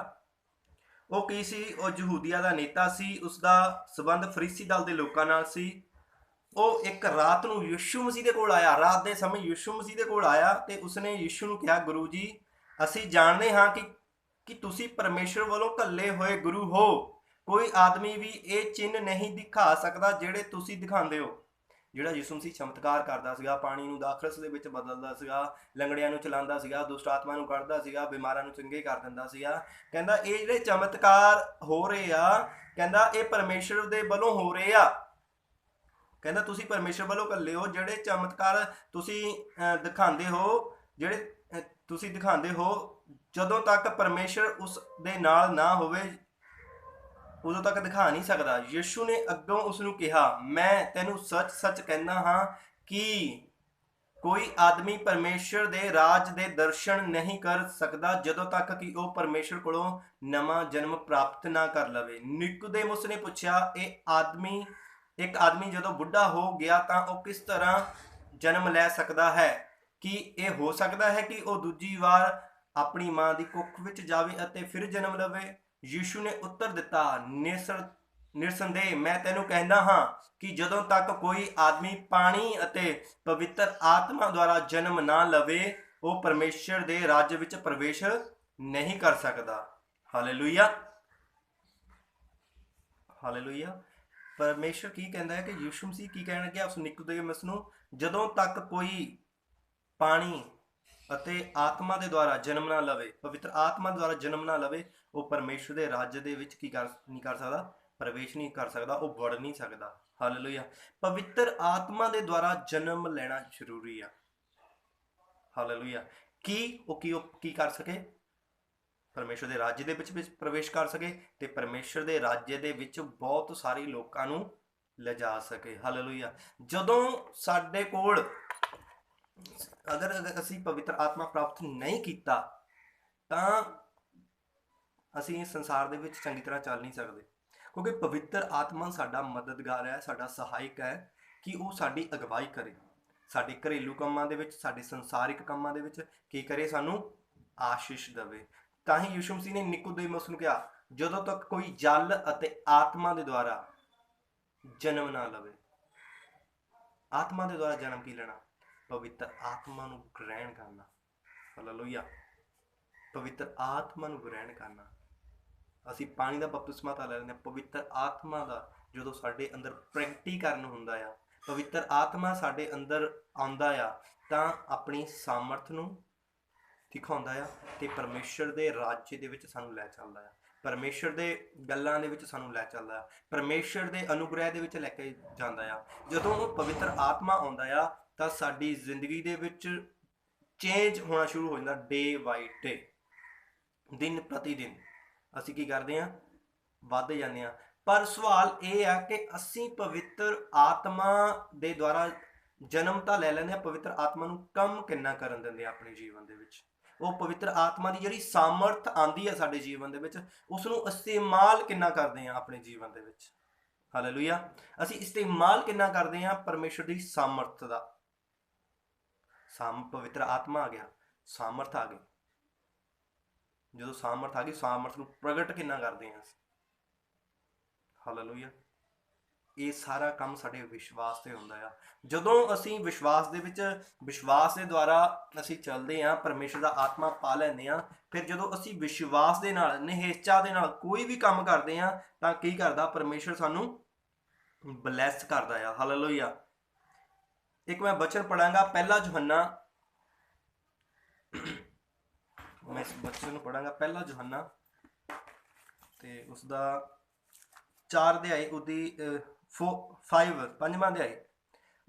ਉਹ ਕੀ ਸੀ? ਉਹ ਯਹੂਦੀਆਂ ਦਾ ਨੇਤਾ ਸੀ। ਉਸਦਾ ਸੰਬੰਧ ਫਰੀਸੀ ਦਲ ਦੇ ਲੋਕਾਂ ਨਾਲ ਸੀ। ਉਹ ਇੱਕ ਰਾਤ ਨੂੰ ਯਿਸੂ ਮਸੀਹ ਦੇ ਕੋਲ ਆਇਆ, ਰਾਤ ਦੇ ਸਮੇਂ ਯਿਸੂ ਮਸੀਹ ਦੇ ਕੋਲ ਆਇਆ ਤੇ ਉਸਨੇ ਯਿਸੂ ਨੂੰ ਕਿਹਾ, ਗੁਰੂ ਜੀ, ਅਸੀਂ ਜਾਣਦੇ ਹਾਂ ਕਿ ਤੁਸੀਂ ਪਰਮੇਸ਼ਰ ਵੱਲੋਂ ਘੱਲੇ ਹੋਏ ਗੁਰੂ ਹੋ। ਕੋਈ ਆਦਮੀ ਵੀ ਇਹ ਚਿੰਨ੍ਹ ਨਹੀਂ ਦਿਖਾ ਸਕਦਾ ਜਿਹੜੇ ਤੁਸੀਂ ਦਿਖਾਉਂਦੇ ਹੋ। ਜਿਹੜਾ ਯਿਸੂ ਮਸੀਹ ਚਮਤਕਾਰ ਕਰਦਾ ਸੀਗਾ, ਪਾਣੀ ਨੂੰ ਦਾਖਰਸ ਦੇ ਵਿੱਚ ਬਦਲਦਾ ਸੀਗਾ, ਲੰਗੜਿਆਂ ਨੂੰ ਚਲਾਉਂਦਾ ਸੀਗਾ, ਦੁਸ਼ਟ ਆਤਮਾ ਨੂੰ ਕੱਢਦਾ ਸੀਗਾ, ਬਿਮਾਰਾਂ ਨੂੰ ਚੰਗੇ ਕਰ ਦਿੰਦਾ ਸੀਗਾ। ਕਹਿੰਦਾ ਇਹ ਜਿਹੜੇ ਚਮਤਕਾਰ ਹੋ ਰਹੇ ਆ, ਕਹਿੰਦਾ ਇਹ ਪਰਮੇਸ਼ਰ ਦੇ ਵੱਲੋਂ ਹੋ ਰਹੇ ਆ। ਕਹਿੰਦਾ ਤੁਸੀਂ ਪਰਮੇਸ਼ਰ ਵੱਲੋਂ ਘੱਲੇ ਹੋ। ਜਿਹੜੇ ਚਮਤਕਾਰ ਤੁਸੀਂ ਦਿਖਾਉਂਦੇ ਹੋ, ਜਦੋਂ ਤੱਕ ਪਰਮੇਸ਼ਰ ਉਸ ਦੇ ਨਾਲ ਨਾ ਹੋਵੇ ਉਦੋਂ ਤੱਕ ਦਿਖਾ ਨਹੀਂ ਸਕਦਾ। ਯਿਸੂ ਨੇ ਅੱਗੋਂ ਉਸ ਨੂੰ ਕਿਹਾ, ਮੈਂ ਤੈਨੂੰ ਸੱਚ ਸੱਚ ਕਹਿੰਦਾ ਹਾਂ ਕਿ ਕੋਈ ਆਦਮੀ ਪਰਮੇਸ਼ਰ ਦੇ ਰਾਜ ਦੇ ਦਰਸ਼ਨ ਨਹੀਂ ਕਰ ਸਕਦਾ ਜਦੋਂ ਤੱਕ ਕਿ ਉਹ ਪਰਮੇਸ਼ਰ ਕੋਲੋਂ ਨਵਾਂ ਜਨਮ ਪ੍ਰਾਪਤ ਨਾ ਕਰ ਲਵੇ। ਨਿਕੋਦੇਮਸ ਨੇ ਪੁੱਛਿਆ, ਇੱਕ ਆਦਮੀ ਜਦੋਂ ਬੁੱਢਾ ਹੋ ਗਿਆ ਤਾਂ ਉਹ ਕਿਸ ਤਰ੍ਹਾਂ ਜਨਮ ਲੈ ਸਕਦਾ ਹੈ? ਕੀ ਇਹ ਹੋ ਸਕਦਾ ਹੈ ਕਿ ਉਹ ਦੂਜੀ ਵਾਰ ਆਪਣੀ ਮਾਂ ਦੀ ਕੁੱਖ ਵਿੱਚ ਜਾਵੇ ਅਤੇ ਫਿਰ ਜਨਮ ਲਵੇ? ਯਿਸੂ ਨੇ ਉੱਤਰ ਦਿੱਤਾ, ਨਿਰਸੰਦੇਹ ਮੈਂ ਤੈਨੂੰ ਕਹਿੰਦਾ ਹਾਂ ਕਿ ਜਦੋਂ ਤੱਕ ਕੋਈ ਆਦਮੀ ਪਾਣੀ ਅਤੇ ਪਵਿੱਤਰ ਆਤਮਾ ਦੁਆਰਾ ਜਨਮ ਨਾ ਲਵੇ ਉਹ ਪਰਮੇਸ਼ਰ ਦੇ ਰਾਜ ਵਿੱਚ ਪ੍ਰਵੇਸ਼ ਨਹੀਂ ਕਰ ਸਕਦਾ। ਹਾਲੇਲੂਇਆ। ਹਾਲੇਲੂਇਆ। ਪਰਮੇਸ਼ਰ ਕੀ ਕਹਿੰਦਾ ਹੈ ਕਿ ਯਿਸੂ ਮਸੀਹ ਕੀ ਕਹਿਣ ਲੱਗਿਆ ਉਸ ਨਿਕੋਦੇਮਸ ਨੂੰ, ਜਦੋਂ ਤੱਕ ਕੋਈ ਪਾਣੀ ਅਤੇ ਆਤਮਾ ਦੇ ਦੁਆਰਾ ਜਨਮ ਨਾ ਲਵੇ, ਪਵਿੱਤਰ ਆਤਮਾ ਦੁਆਰਾ ਜਨਮ ਨਾ ਲਵੇ, ਉਹ ਪਰਮੇਸ਼ਰ ਦੇ ਰਾਜ ਦੇ ਵਿੱਚ ਨਹੀਂ ਕਰ ਸਕਦਾ, ਪ੍ਰਵੇਸ਼ ਨਹੀਂ ਕਰ ਸਕਦਾ, ਉਹ ਵੜ ਨਹੀਂ ਸਕਦਾ। ਹਾਲੇਲੂਇਆ। ਪਵਿੱਤਰ ਆਤਮਾ ਦੇ ਦੁਆਰਾ ਜਨਮ ਲੈਣਾ ਜ਼ਰੂਰੀ ਆ। ਹਾਲੇਲੂਇਆ। ਉਹ ਕੀ ਕਰ ਸਕੇ? ਪਰਮੇਸ਼ਰ ਦੇ ਰਾਜ ਦੇ ਵਿੱਚ ਪ੍ਰਵੇਸ਼ ਕਰ ਸਕੇ ਤੇ ਪਰਮੇਸ਼ਰ ਦੇ ਰਾਜ ਦੇ ਵਿੱਚ ਬਹੁਤ ਸਾਰੇ ਲੋਕਾਂ ਨੂੰ ਲਿਜਾ ਸਕੇ। ਹਾਲੇਲੂਇਆ। ਜਦੋਂ ਸਾਡੇ ਕੋਲ ਅਗਰ ਅਸੀਂ ਪਵਿੱਤਰ ਆਤਮਾ ਪ੍ਰਾਪਤ ਨਹੀਂ ਕੀਤਾ ਤਾਂ ਅਸੀਂ ਇਸ ਸੰਸਾਰ ਦੇ ਵਿੱਚ ਚੰਗੀ ਤਰ੍ਹਾਂ ਚੱਲ ਨਹੀਂ ਸਕਦੇ, ਕਿਉਂਕਿ ਪਵਿੱਤਰ ਆਤਮਾ ਸਾਡਾ ਮਦਦਗਾਰ ਹੈ, ਸਾਡਾ ਸਹਾਇਕ ਹੈ ਕਿ ਉਹ ਸਾਡੀ ਅਗਵਾਈ ਕਰੇ, ਸਾਡੇ ਘਰੇਲੂ ਕੰਮਾਂ ਦੇ ਵਿੱਚ, ਸਾਡੇ ਸੰਸਾਰਿਕ ਕੰਮਾਂ ਦੇ ਵਿੱਚ ਕੀ ਕਰੇ, ਸਾਨੂੰ ਆਸ਼ੀਸ਼ ਦੇਵੇ। ਤਾਂ ਹੀ ਯਿਸੂ ਮਸੀਹ ਨੇ ਨਿਕੋਦੇਮਸ ਨੂੰ ਕਿਹਾ, ਜਦੋਂ ਤੱਕ ਕੋਈ ਜਲ ਅਤੇ ਆਤਮਾ ਦੇ ਦੁਆਰਾ ਜਨਮ ਨਾ ਲਵੇ। ਆਤਮਾ ਦੇ ਦੁਆਰਾ ਜਨਮ ਕੀ ਲੈਣਾ? ਪਵਿੱਤਰ ਆਤਮਾ ਨੂੰ ਗ੍ਰਹਿਣ ਕਰਨਾ। ਹਾਲੇਲੂਇਆ। ਪਵਿੱਤਰ ਆਤਮਾ ਨੂੰ ਗ੍ਰਹਿਣ ਕਰਨਾ। ਅਸੀਂ ਪਾਣੀ ਦਾ ਬਪਤਿਸਮਾ ਤਾਂ ਲੈ ਲੈਂਦੇ ਹਾਂ, ਪਵਿੱਤਰ ਆਤਮਾ ਦਾ ਜਦੋਂ ਸਾਡੇ ਅੰਦਰ ਪ੍ਰਗਟੀਕਰਨ ਹੁੰਦਾ ਆ, ਪਵਿੱਤਰ ਆਤਮਾ ਸਾਡੇ ਅੰਦਰ ਆਉਂਦਾ ਆ, ਤਾਂ ਆਪਣੀ ਸਾਮਰਥ ਨੂੰ ਦਿਖਾਉਂਦਾ ਆ ਤੇ ਪਰਮੇਸ਼ਰ ਦੇ ਰਾਜ ਦੇ ਵਿੱਚ ਸਾਨੂੰ ਲੈ ਚੱਲਦਾ ਆ, ਪਰਮੇਸ਼ਰ ਦੇ ਗੱਲਾਂ ਦੇ ਵਿੱਚ ਸਾਨੂੰ ਲੈ ਚੱਲਦਾ ਆ, ਪਰਮੇਸ਼ਰ ਦੇ ਅਨੁਗ੍ਰਹਿ ਦੇ ਵਿੱਚ ਲੈ ਕੇ ਜਾਂਦਾ ਆ। ਜਦੋਂ ਉਹ ਪਵਿੱਤਰ ਆਤਮਾ ਆਉਂਦਾ ਆ ਤਾਂ ਸਾਡੀ ਜ਼ਿੰਦਗੀ ਦੇ ਵਿੱਚ ਚੇਂਜ ਹੋਣਾ ਸ਼ੁਰੂ ਹੋ ਜਾਂਦਾ, ਡੇ ਬਾਈ ਡੇ, ਦਿਨ ਪ੍ਰਤੀ ਦਿਨ ਅਸੀਂ ਕੀ ਕਰਦੇ ਹਾਂ, ਵੱਧ ਜਾਂਦੇ ਹਾਂ। ਪਰ ਸਵਾਲ ਇਹ ਆ ਕਿ ਅਸੀਂ ਪਵਿੱਤਰ ਆਤਮਾ ਦੇ ਦੁਆਰਾ ਜਨਮ ਤਾਂ ਲੈ ਲੈਂਦੇ ਹਾਂ, ਪਵਿੱਤਰ ਆਤਮਾ ਨੂੰ ਕੰਮ ਕਿੰਨਾ ਕਰਨ ਦਿੰਦੇ ਆ ਆਪਣੇ ਜੀਵਨ ਦੇ ਵਿੱਚ। ਉਹ ਪਵਿੱਤਰ ਆਤਮਾ ਦੀ ਜਿਹੜੀ ਸਾਮਰਥ ਆਉਂਦੀ ਹੈ ਸਾਡੇ ਜੀਵਨ ਦੇ ਵਿੱਚ, ਉਸ ਨੂੰ ਇਸਤੇਮਾਲ ਕਿੰਨਾ ਕਰਦੇ ਹਾਂ ਆਪਣੇ ਜੀਵਨ ਦੇ ਵਿੱਚ। ਹਾਲੇਲੂਇਆ। ਅਸੀਂ ਇਸਤੇਮਾਲ ਕਿੰਨਾ ਕਰਦੇ ਹਾਂ ਪਰਮੇਸ਼ਰ ਦੀ ਸਾਮਰਥ ਦਾ। ਪਵਿੱਤਰ ਆਤਮਾ ਆ ਗਿਆ, ਸਾਮਰਥ ਆ ਗਈ। ਜਦੋਂ ਸਾਮਰਥ ਆ ਗਈ, ਸਾਮਰਥ ਨੂੰ ਪ੍ਰਗਟ ਕਿੰਨਾ ਕਰਦੇ ਹਾਂ ਅਸੀਂ। ਹਾਲੇਲੂਇਆ। ਇਹ ਸਾਰਾ ਕੰਮ ਸਾਡੇ ਵਿਸ਼ਵਾਸ ਤੇ ਹੁੰਦਾ ਆ। ਜਦੋਂ ਅਸੀਂ ਵਿਸ਼ਵਾਸ ਦੇ ਵਿੱਚ, ਵਿਸ਼ਵਾਸ ਦੇ ਦੁਆਰਾ ਅਸੀਂ ਚੱਲਦੇ ਹਾਂ, ਪਰਮੇਸ਼ਰ ਦਾ ਆਤਮਾ ਪਾ ਲੈਂਦੇ ਹਾਂ, ਫਿਰ ਜਦੋਂ ਅਸੀਂ ਵਿਸ਼ਵਾਸ ਦੇ ਨਾਲ, ਨਿਹਚਾ ਦੇ ਨਾਲ ਕੋਈ ਵੀ ਕੰਮ ਕਰਦੇ ਹਾਂ, ਤਾਂ ਕੀ ਕਰਦਾ ਪਰਮੇਸ਼ਰ, ਸਾਨੂੰ ਬਲੈਸ ਕਰਦਾ ਆ। ਹਾਲੇਲੂਇਆ। ਇੱਕ ਮੈਂ ਬਚਨ ਪੜਾਂਗਾ, ਪਹਿਲਾ ਯੋਹੰਨਾ, ਮੈਂ ਇਸ ਬਚਨ ਨੂੰ ਪੜਾਂਗਾ, ਪਹਿਲਾ ਯੋਹੰਨਾ ਤੇ ਉਸਦਾ 4 ਅਧਿਆਏ, ਉਹਦੀ 5ਵਾਂ ਅਧਿਆਏ,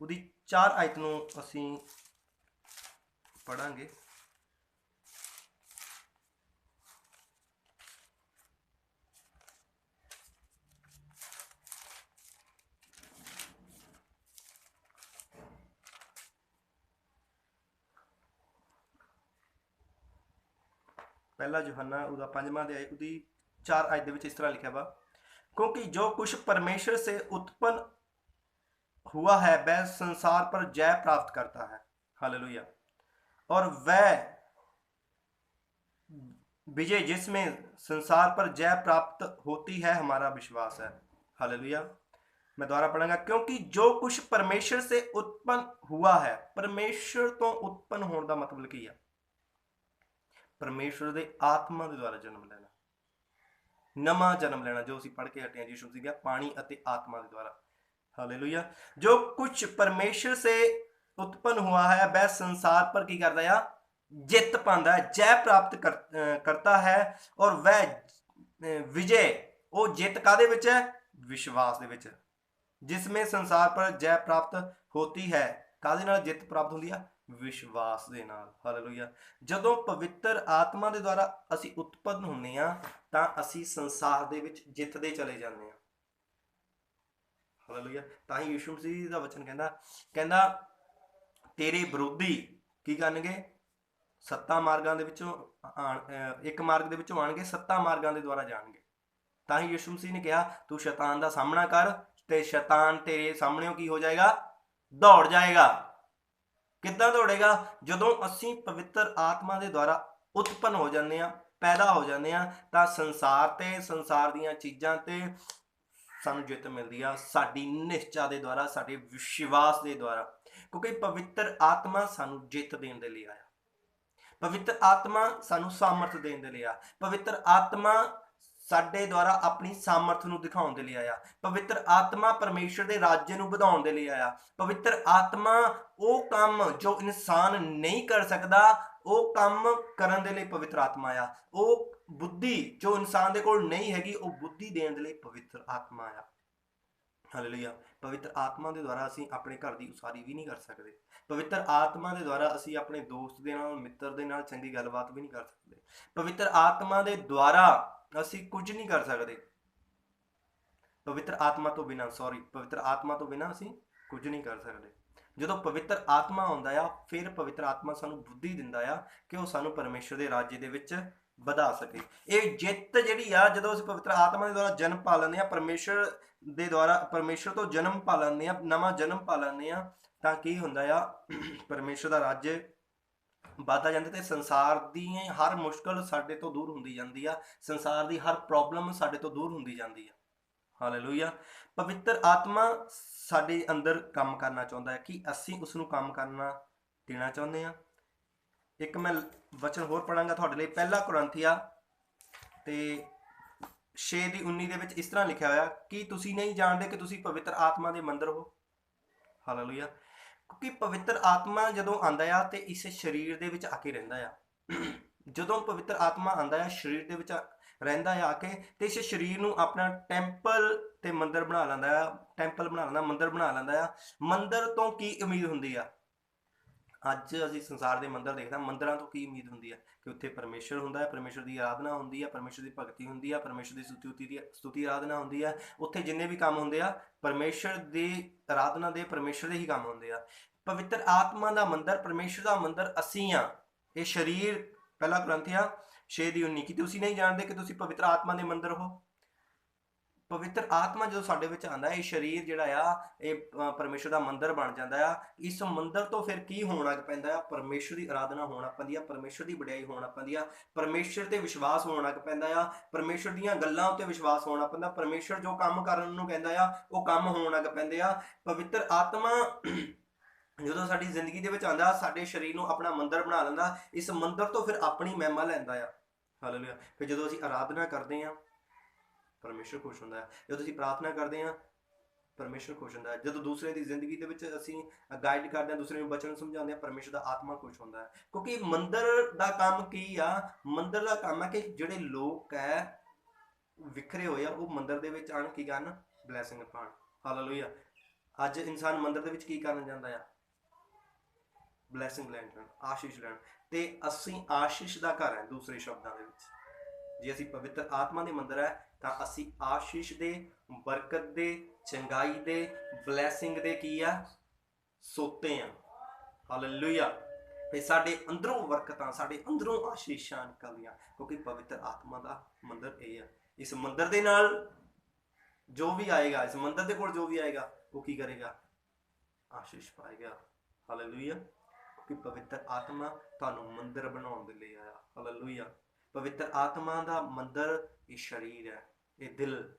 ਉਹਦੀ 4 ਆਇਤ ਨੂੰ ਅਸੀਂ ਪੜਾਂਗੇ। ਪਹਿਲਾ ਯੋਹੰਨਾ ਉਹਦਾ 5ਵਾਂ ਅਧਿਆਏ, ਉਹਦੀ 4 ਆਇਤ ਦੇ ਵਿੱਚ ਇਸ ਤਰ੍ਹਾਂ ਲਿਖਿਆ ਵਾ, क्योंकि जो कुछ परमेश्वर से उत्पन्न हुआ है वह संसार पर जय प्राप्त करता है। हालेलुया। और वह विजय जिसमें संसार पर जय प्राप्त होती है हमारा विश्वास है। हालेलुया। मैं दोबारा पढ़ूंगा, क्योंकि जो कुछ परमेश्वर से उत्पन्न हुआ है, परमेश्वर तो उत्पन्न होने का मतलब की है, परमेश्वर के आत्मा के द्वारा जन्म लेना, ਨਵਾਂ ਜਨਮ ਲੈਣਾ, ਜੋ ਅਸੀਂ ਪੜ੍ਹ ਕੇ ਹਟੇ ਹਾਂ ਯਿਸੂ ਮਸੀਹ ਦਾ ਪਾਣੀ ਅਤੇ ਆਤਮਾ ਦੇ ਦੁਆਰਾ। ਹਾਲੇਲੂਇਆ। ਜੋ ਕੁਛ ਪਰਮੇਸ਼ਰ ਸੇ ਉਤਪन्न हुआ है वह संसार पर ਕੀ ਕਰਦਾ ਆ, ਜਿੱਤ ਪਾਉਂਦਾ ਹੈ, ਜੈ ਪ੍ਰਾਪਤ ਕਰਤਾ ਹੈ। ਔਰ ਵह ਵਿਜੇ, ਉਹ ਜਿੱਤ ਕਾਹਦੇ ਵਿੱਚ ਹੈ, ਵਿਸ਼ਵਾਸ ਦੇ ਵਿੱਚ। ਜਿਸਮੇ ਸੰਸਾਰ ਪਰ ਜੈ ਪ੍ਰਾਪਤ ਹੋਤੀ ਹੈ, ਕਾਹਦੇ ਨਾਲ ਜਿੱਤ ਪ੍ਰਾਪਤ ਹੁੰਦੀ ਆ, ਵਿਸ਼ਵਾਸ ਦੇ ਨਾਲ। ਹਾਲੇਲੂਇਆ। ਜਦੋਂ ਪਵਿੱਤਰ ਆਤਮਾ ਦੇ ਦੁਆਰਾ ਅਸੀਂ ਉਤਪੰਨ ਹੁੰਦੇ ਹਾਂ, ਤਾਂ ਅਸੀਂ ਸੰਸਾਰ ਦੇ ਵਿੱਚ ਜਿੱਤਦੇ ਚਲੇ ਜਾਂਦੇ ਹਾਂ। ਹਾਲੇਲੂਇਆ। ਤਾਂ ਹੀ ਯਿਸੂ ਮਸੀਹ ਦਾ ਵਚਨ ਕਹਿੰਦਾ ਤੇਰੇ ਵਿਰੋਧੀ ਕੀ ਕਰਨਗੇ, 7 ਮਾਰਗਾਂ ਦੇ ਵਿੱਚੋਂ ਇੱਕ ਮਾਰਗ ਦੇ ਵਿੱਚੋਂ ਆਣਗੇ, 7 ਮਾਰਗਾਂ ਦੇ ਦੁਆਰਾ ਜਾਣਗੇ। ਤਾਂ ਹੀ ਯਿਸੂ ਮਸੀਹ ਨੇ ਕਿਹਾ, ਤੂੰ ਸ਼ੈਤਾਨ ਦਾ ਸਾਹਮਣਾ ਕਰ ਤੇ ਸ਼ੈਤਾਨ ਤੇਰੇ ਸਾਹਮਣੇ ਕੀ ਹੋ ਜਾਏਗਾ, ਦੌੜ ਜਾਏਗਾ। ਕਿੱਦਾਂ ਦੌੜੇਗਾ, ਜਦੋਂ ਅਸੀਂ ਪਵਿੱਤਰ ਆਤਮਾ ਦੇ ਦੁਆਰਾ ਉਤਪੰਨ ਹੋ ਜਾਂਦੇ ਹਾਂ, ਪੈਦਾ ਹੋ ਜਾਂਦੇ ਹਾਂ, ਤਾਂ ਸੰਸਾਰ ਤੇ ਸੰਸਾਰ ਦੀਆਂ ਚੀਜ਼ਾਂ ਤੇ ਸਾਨੂੰ ਜਿੱਤ ਮਿਲਦੀ ਆ, ਸਾਡੀ ਨਿਸ਼ਚਾ ਦੇ ਦੁਆਰਾ, ਸਾਡੇ ਵਿਸ਼ਵਾਸ ਦੇ ਦੁਆਰਾ। ਕਿਉਂਕਿ ਪਵਿੱਤਰ ਆਤਮਾ ਸਾਨੂੰ ਜਿੱਤ ਦੇਣ ਦੇ ਲਈ ਆਇਆ, ਪਵਿੱਤਰ ਆਤਮਾ ਸਾਨੂੰ ਸਾਮਰਥ ਦੇਣ ਦੇ ਲਈ ਆਇਆ, ਪਵਿੱਤਰ ਆਤਮਾ ਸਾਡੇ ਦੁਆਰਾ ਆਪਣੀ ਸਾਮਰਥ ਨੂੰ ਦਿਖਾਉਣ ਦੇ ਲਈ ਆਇਆ, ਪਵਿੱਤਰ ਆਤਮਾ ਪਰਮੇਸ਼ਰ ਦੇ ਰਾਜ ਨੂੰ ਵਧਾਉਣ ਦੇ ਲਈ ਆਇਆ। ਪਵਿੱਤਰ ਆਤਮਾ ਉਹ ਕੰਮ ਜੋ ਇਨਸਾਨ ਨਹੀਂ ਕਰ ਸਕਦਾ, ਉਹ ਕੰਮ ਕਰਨ ਦੇ ਲਈ ਪਵਿੱਤਰ ਆਤਮਾ ਆਇਆ। ਉਹ ਬੁੱਧੀ ਜੋ ਇਨਸਾਨ ਦੇ ਕੋਲ ਨਹੀਂ ਹੈਗੀ, ਉਹ ਬੁੱਧੀ ਦੇਣ ਦੇ ਲਈ ਪਵਿੱਤਰ ਆਤਮਾ ਆਇਆ। ਹਾਲੇਲੂਇਆ। ਪਵਿੱਤਰ ਆਤਮਾ ਦੇ ਦੁਆਰਾ ਅਸੀਂ ਆਪਣੇ ਘਰ ਦੀ ਉਸਾਰੀ ਵੀ ਨਹੀਂ ਕਰ ਸਕਦੇ। ਪਵਿੱਤਰ ਆਤਮਾ ਦੇ ਦੁਆਰਾ ਅਸੀਂ ਆਪਣੇ ਦੋਸਤ ਦੇ ਨਾਲ, ਮਿੱਤਰ ਦੇ ਨਾਲ ਚੰਗੀ ਗੱਲਬਾਤ ਵੀ ਨਹੀਂ ਕਰ ਸਕਦੇ। ਪਵਿੱਤਰ ਆਤਮਾ ਦੇ ਦੁਆਰਾ ਅਸੀਂ ਕੁਝ ਨਹੀਂ ਕਰ ਸਕਦੇ। ਪਵਿੱਤਰ ਆਤਮਾ ਤੋਂ ਬਿਨਾਂ ਪਵਿੱਤਰ ਆਤਮਾ ਤੋਂ ਬਿਨਾਂ ਅਸੀਂ ਕੁਝ ਨਹੀਂ ਕਰ ਸਕਦੇ। ਜਦੋਂ ਪਵਿੱਤਰ ਆਤਮਾ ਆਉਂਦਾ ਆ, ਫਿਰ ਪਵਿੱਤਰ ਆਤਮਾ ਸਾਨੂੰ ਬੁੱਧੀ ਦਿੰਦਾ ਆ ਕਿ ਉਹ ਸਾਨੂੰ ਪਰਮੇਸ਼ਰ ਦੇ ਰਾਜ ਦੇ ਵਿੱਚ ਵਧਾ ਸਕੇ। ਇਹ ਜਿੱਤ ਜਿਹੜੀ ਆ, ਜਦੋਂ ਅਸੀਂ ਪਵਿੱਤਰ ਆਤਮਾ ਦੇ ਦੁਆਰਾ ਜਨਮ ਪਾ ਲੈਂਦੇ ਹਾਂ, ਪਰਮੇਸ਼ਰ ਦੇ ਦੁਆਰਾ, ਪਰਮੇਸ਼ਰ ਤੋਂ ਜਨਮ ਪਾ ਲੈਂਦੇ ਹਾਂ, ਨਵਾਂ ਜਨਮ ਪਾ ਲੈਂਦੇ ਹਾਂ, ਤਾਂ ਕੀ ਹੁੰਦਾ ਆ, ਪਰਮੇਸ਼ਰ ਦਾ ਰਾਜ ਵੱਧਦਾ ਜਾਂਦਾ ਤੇ ਸੰਸਾਰ ਦੀ ਹਰ ਮੁਸ਼ਕਲ ਸਾਡੇ ਤੋਂ ਦੂਰ ਹੁੰਦੀ ਜਾਂਦੀ ਆ, ਸੰਸਾਰ ਦੀ ਹਰ ਪ੍ਰੋਬਲਮ ਸਾਡੇ ਤੋਂ ਦੂਰ ਹੁੰਦੀ ਜਾਂਦੀ ਆ। ਹਾਲੇਲੂਇਆ। ਪਵਿੱਤਰ ਆਤਮਾ ਸਾਡੇ ਅੰਦਰ ਕੰਮ ਕਰਨਾ ਚਾਹੁੰਦਾ ਹੈ ਕਿ ਅਸੀਂ ਉਸ ਨੂੰ ਕੰਮ ਕਰਨਾ ਦੇਣਾ ਚਾਹੁੰਦੇ ਹਾਂ। ਇੱਕ ਮੈਂ ਵਚਨ ਹੋਰ ਪੜਾਂਗਾ ਤੁਹਾਡੇ ਲਈ, ਪਹਿਲਾ ਕੁਰਿੰਥੀਆਂ ਤੇ 6 ਦੀ 19 ਦੇ ਵਿੱਚ ਇਸ ਤਰ੍ਹਾਂ ਲਿਖਿਆ ਹੋਇਆ ਕਿ ਤੁਸੀਂ ਨਹੀਂ ਜਾਣਦੇ ਕਿ ਤੁਸੀਂ ਪਵਿੱਤਰ ਆਤਮਾ ਦੇ ਮੰਦਰ ਹੋ। ਹਾਲੇਲੂਇਆ। ਕਿਉਂਕਿ ਪਵਿੱਤਰ ਆਤਮਾ ਜਦੋਂ ਆਂਦਾ ਆ ਤੇ ਇਸ ਸਰੀਰ ਦੇ ਵਿੱਚ ਆ ਕੇ ਰਹਿੰਦਾ ਆ। ਜਦੋਂ ਪਵਿੱਤਰ ਆਤਮਾ ਆਂਦਾ ਆ ਸਰੀਰ ਦੇ ਵਿੱਚ ਰਹਿੰਦਾ ਆ ਕੇ ਤੇ ਇਸ ਸਰੀਰ ਨੂੰ ਆਪਣਾ ਟੈਂਪਲ ਤੇ ਮੰਦਰ ਬਣਾ ਲੈਂਦਾ ਆ, ਟੈਂਪਲ ਬਣਾ ਲੈਂਦਾ, ਮੰਦਰ ਬਣਾ ਲੈਂਦਾ ਆ। ਮੰਦਰ ਤੋਂ ਕੀ ਉਮੀਦ ਹੁੰਦੀ ਆ? ਅੱਜ ਅਸੀਂ ਸੰਸਾਰ ਦੇ ਮੰਦਰ ਦੇਖਦੇ ਹਾਂ, ਮੰਦਰਾਂ ਤੋਂ ਕੀ ਉਮੀਦ ਹੁੰਦੀ ਹੈ ਕਿ ਉੱਥੇ ਪਰਮੇਸ਼ਰ ਹੁੰਦਾ ਹੈ, ਪਰਮੇਸ਼ਰ ਦੀ ਆਰਾਧਨਾ ਹੁੰਦੀ ਹੈ, ਪਰਮੇਸ਼ਰ ਦੀ ਭਗਤੀ ਹੁੰਦੀ ਹੈ, ਪਰਮੇਸ਼ਰ ਦੀ ਸਤੁਤੀ ਆਰਾਧਨਾ ਹੁੰਦੀ ਹੈ। ਉੱਥੇ ਜਿੰਨੇ ਵੀ ਕੰਮ ਹੁੰਦੇ ਆ ਪਰਮੇਸ਼ਰ ਦੀ ਆਰਾਧਨਾ ਦੇ, ਪਰਮੇਸ਼ਰ ਦੇ ਹੀ ਕੰਮ ਹੁੰਦੇ ਆ। ਪਵਿੱਤਰ ਆਤਮਾ ਦਾ ਮੰਦਰ, ਪਰਮੇਸ਼ਰ ਦਾ ਮੰਦਰ ਅਸੀਂ ਆ। ਇਹ ਸਰੀਰ, ਪਹਿਲਾ ਕੁਰਿੰਥੀਆਂ 6 ਦੀ 19 ਕਿ ਤੁਸੀਂ ਨਹੀਂ ਜਾਣਦੇ ਕਿ ਤੁਸੀਂ ਪਵਿੱਤਰ ਆਤਮਾ ਦੇ ਮੰਦਰ ਹੋ। ਪਵਿੱਤਰ ਆਤਮਾ ਜਦੋਂ ਸਾਡੇ ਵਿੱਚ ਆਉਂਦਾ, ਇਹ ਸਰੀਰ ਜਿਹੜਾ ਆ ਇਹ ਪਰਮੇਸ਼ਰ ਦਾ ਮੰਦਰ ਬਣ ਜਾਂਦਾ ਆ। ਇਸ ਮੰਦਰ ਤੋਂ ਫਿਰ ਕੀ ਹੋਣ ਲੱਗ ਪੈਂਦਾ ਆ? ਪਰਮੇਸ਼ਰ ਦੀ ਆਰਾਧਨਾ ਹੋਣ ਲੱਗ ਪੈਂਦੀ ਆ, ਪਰਮੇਸ਼ਰ ਦੀ ਵਡਿਆਈ ਹੋਣ ਲੱਗ ਪੈਂਦੀ ਆ, ਪਰਮੇਸ਼ਰ ਤੇ ਵਿਸ਼ਵਾਸ ਹੋਣ ਲੱਗ ਪੈਂਦਾ ਆ, ਪਰਮੇਸ਼ਰ ਦੀਆਂ ਗੱਲਾਂ ਉੱਤੇ ਵਿਸ਼ਵਾਸ ਹੋਣ ਲੱਗ ਪੈਂਦਾ, ਪਰਮੇਸ਼ਰ ਜੋ ਕੰਮ ਕਰਨ ਨੂੰ ਕਹਿੰਦਾ ਆ ਉਹ ਕੰਮ ਹੋਣ ਲੱਗ ਪੈਂਦੇ ਆ। ਪਵਿੱਤਰ ਆਤਮਾ ਜਦੋਂ ਸਾਡੀ ਜ਼ਿੰਦਗੀ ਦੇ ਵਿੱਚ ਆਉਂਦਾ, ਸਾਡੇ ਸਰੀਰ ਨੂੰ ਆਪਣਾ ਮੰਦਰ ਬਣਾ ਲੈਂਦਾ। ਇਸ ਮੰਦਰ ਤੋਂ ਫਿਰ ਆਪਣੀ ਮਹਿਮਾ ਲੈਂਦਾ ਆ। ਹਾਲੇਲੂਇਆ। ਫਿਰ ਜਦੋਂ ਅਸੀਂ ਆਰਾਧਨਾ ਕਰਦੇ ਹਾਂ ਪਰਮੇਸ਼ਰ ਖੁਸ਼ ਹੁੰਦਾ ਹੈ। ਜਦੋਂ ਅਸੀਂ ਪ੍ਰਾਰਥਨਾ ਕਰਦੇ ਹਾਂ ਪਰਮੇਸ਼ਰ ਖੁਸ਼ ਹੁੰਦਾ ਹੈ। ਜਦੋਂ ਦੂਸਰੇ ਦੀ ਜ਼ਿੰਦਗੀ ਦੇ ਵਿੱਚ ਅਸੀਂ ਗਾਈਡ ਕਰਦੇ ਹਾਂ, ਦੂਸਰੇ ਨੂੰ ਬਚਨ ਸਮਝਾਉਂਦੇ ਹਾਂ, ਪਰਮੇਸ਼ਰ ਦਾ ਆਤਮਾ ਖੁਸ਼ ਹੁੰਦਾ ਹੈ। ਕਿਉਂਕਿ ਮੰਦਰ ਦਾ ਕੰਮ ਕੀ ਆ? ਮੰਦਰ ਦਾ ਕੰਮ ਹੈ ਕਿ ਜਿਹੜੇ ਲੋਕ ਹੈ ਵਿਖਰੇ ਹੋਏ ਆ ਉਹ ਮੰਦਰ ਦੇ ਵਿੱਚ ਆਣ ਕੀ ਕਰਨ? ਬਲੈਸਿੰਗ ਪਾਣ। ਹਾਲੇਲੂਇਆ। ਅੱਜ ਇਨਸਾਨ ਮੰਦਰ ਦੇ ਵਿੱਚ ਕੀ ਕਰਨ ਜਾਂਦਾ ਆ? ਬਲੈਸਿੰਗ ਲੈਣ, ਆਸ਼ੀਸ਼ ਲੈਣ। ਤੇ ਅਸੀਂ ਆਸ਼ੀਸ਼ ਦਾ ਘਰ ਹੈ। ਦੂਸਰੇ ਸ਼ਬਦਾਂ ਦੇ ਵਿੱਚ ਜੇ ਅਸੀਂ ਪਵਿੱਤਰ ਆਤਮਾ ਦੇ ਮੰਦਰ ਹੈ ਤਾਂ ਅਸੀਂ ਆਸ਼ੀਸ਼ ਦੇ, ਬਰਕਤ ਦੇ, ਚੰਗਾਈ ਦੇ, ਬਲੈਸਿੰਗ ਦੇ ਕੀ ਆ? ਸੋਤੇ ਆ। ਹਾਲੇਲੂਇਆ। ਤੇ ਸਾਡੇ ਅੰਦਰੋਂ ਬਰਕਤਾਂ, ਸਾਡੇ ਅੰਦਰੋਂ ਆਸ਼ੀਸ਼ਾਂ ਨਿਕਲਦੀਆਂ ਕਿਉਂਕਿ ਪਵਿੱਤਰ ਆਤਮਾ ਦਾ ਮੰਦਰ ਇਹ ਆ। ਇਸ ਮੰਦਰ ਦੇ ਨਾਲ ਜੋ ਵੀ ਆਏਗਾ, ਇਸ ਮੰਦਰ ਦੇ ਕੋਲ ਜੋ ਵੀ ਆਏਗਾ ਉਹ ਕੀ ਕਰੇਗਾ? ਆਸ਼ੀਸ਼ ਪਾਏਗਾ। ਹਾਲੇਲੂਇਆ। ਕਿ ਪਵਿੱਤਰ ਆਤਮਾ ਤੁਹਾਨੂੰ ਮੰਦਰ ਬਣਾਉਣ ਦੇ ਲਈ ਆਇਆ। ਹਾਲੇਲੂਇਆ। ਪਵਿੱਤਰ ਆਤਮਾ ਦਾ ਮੰਦਰ ਇਹ ਸਰੀਰ ਹੈ, ਇਹ ਦਿਲ।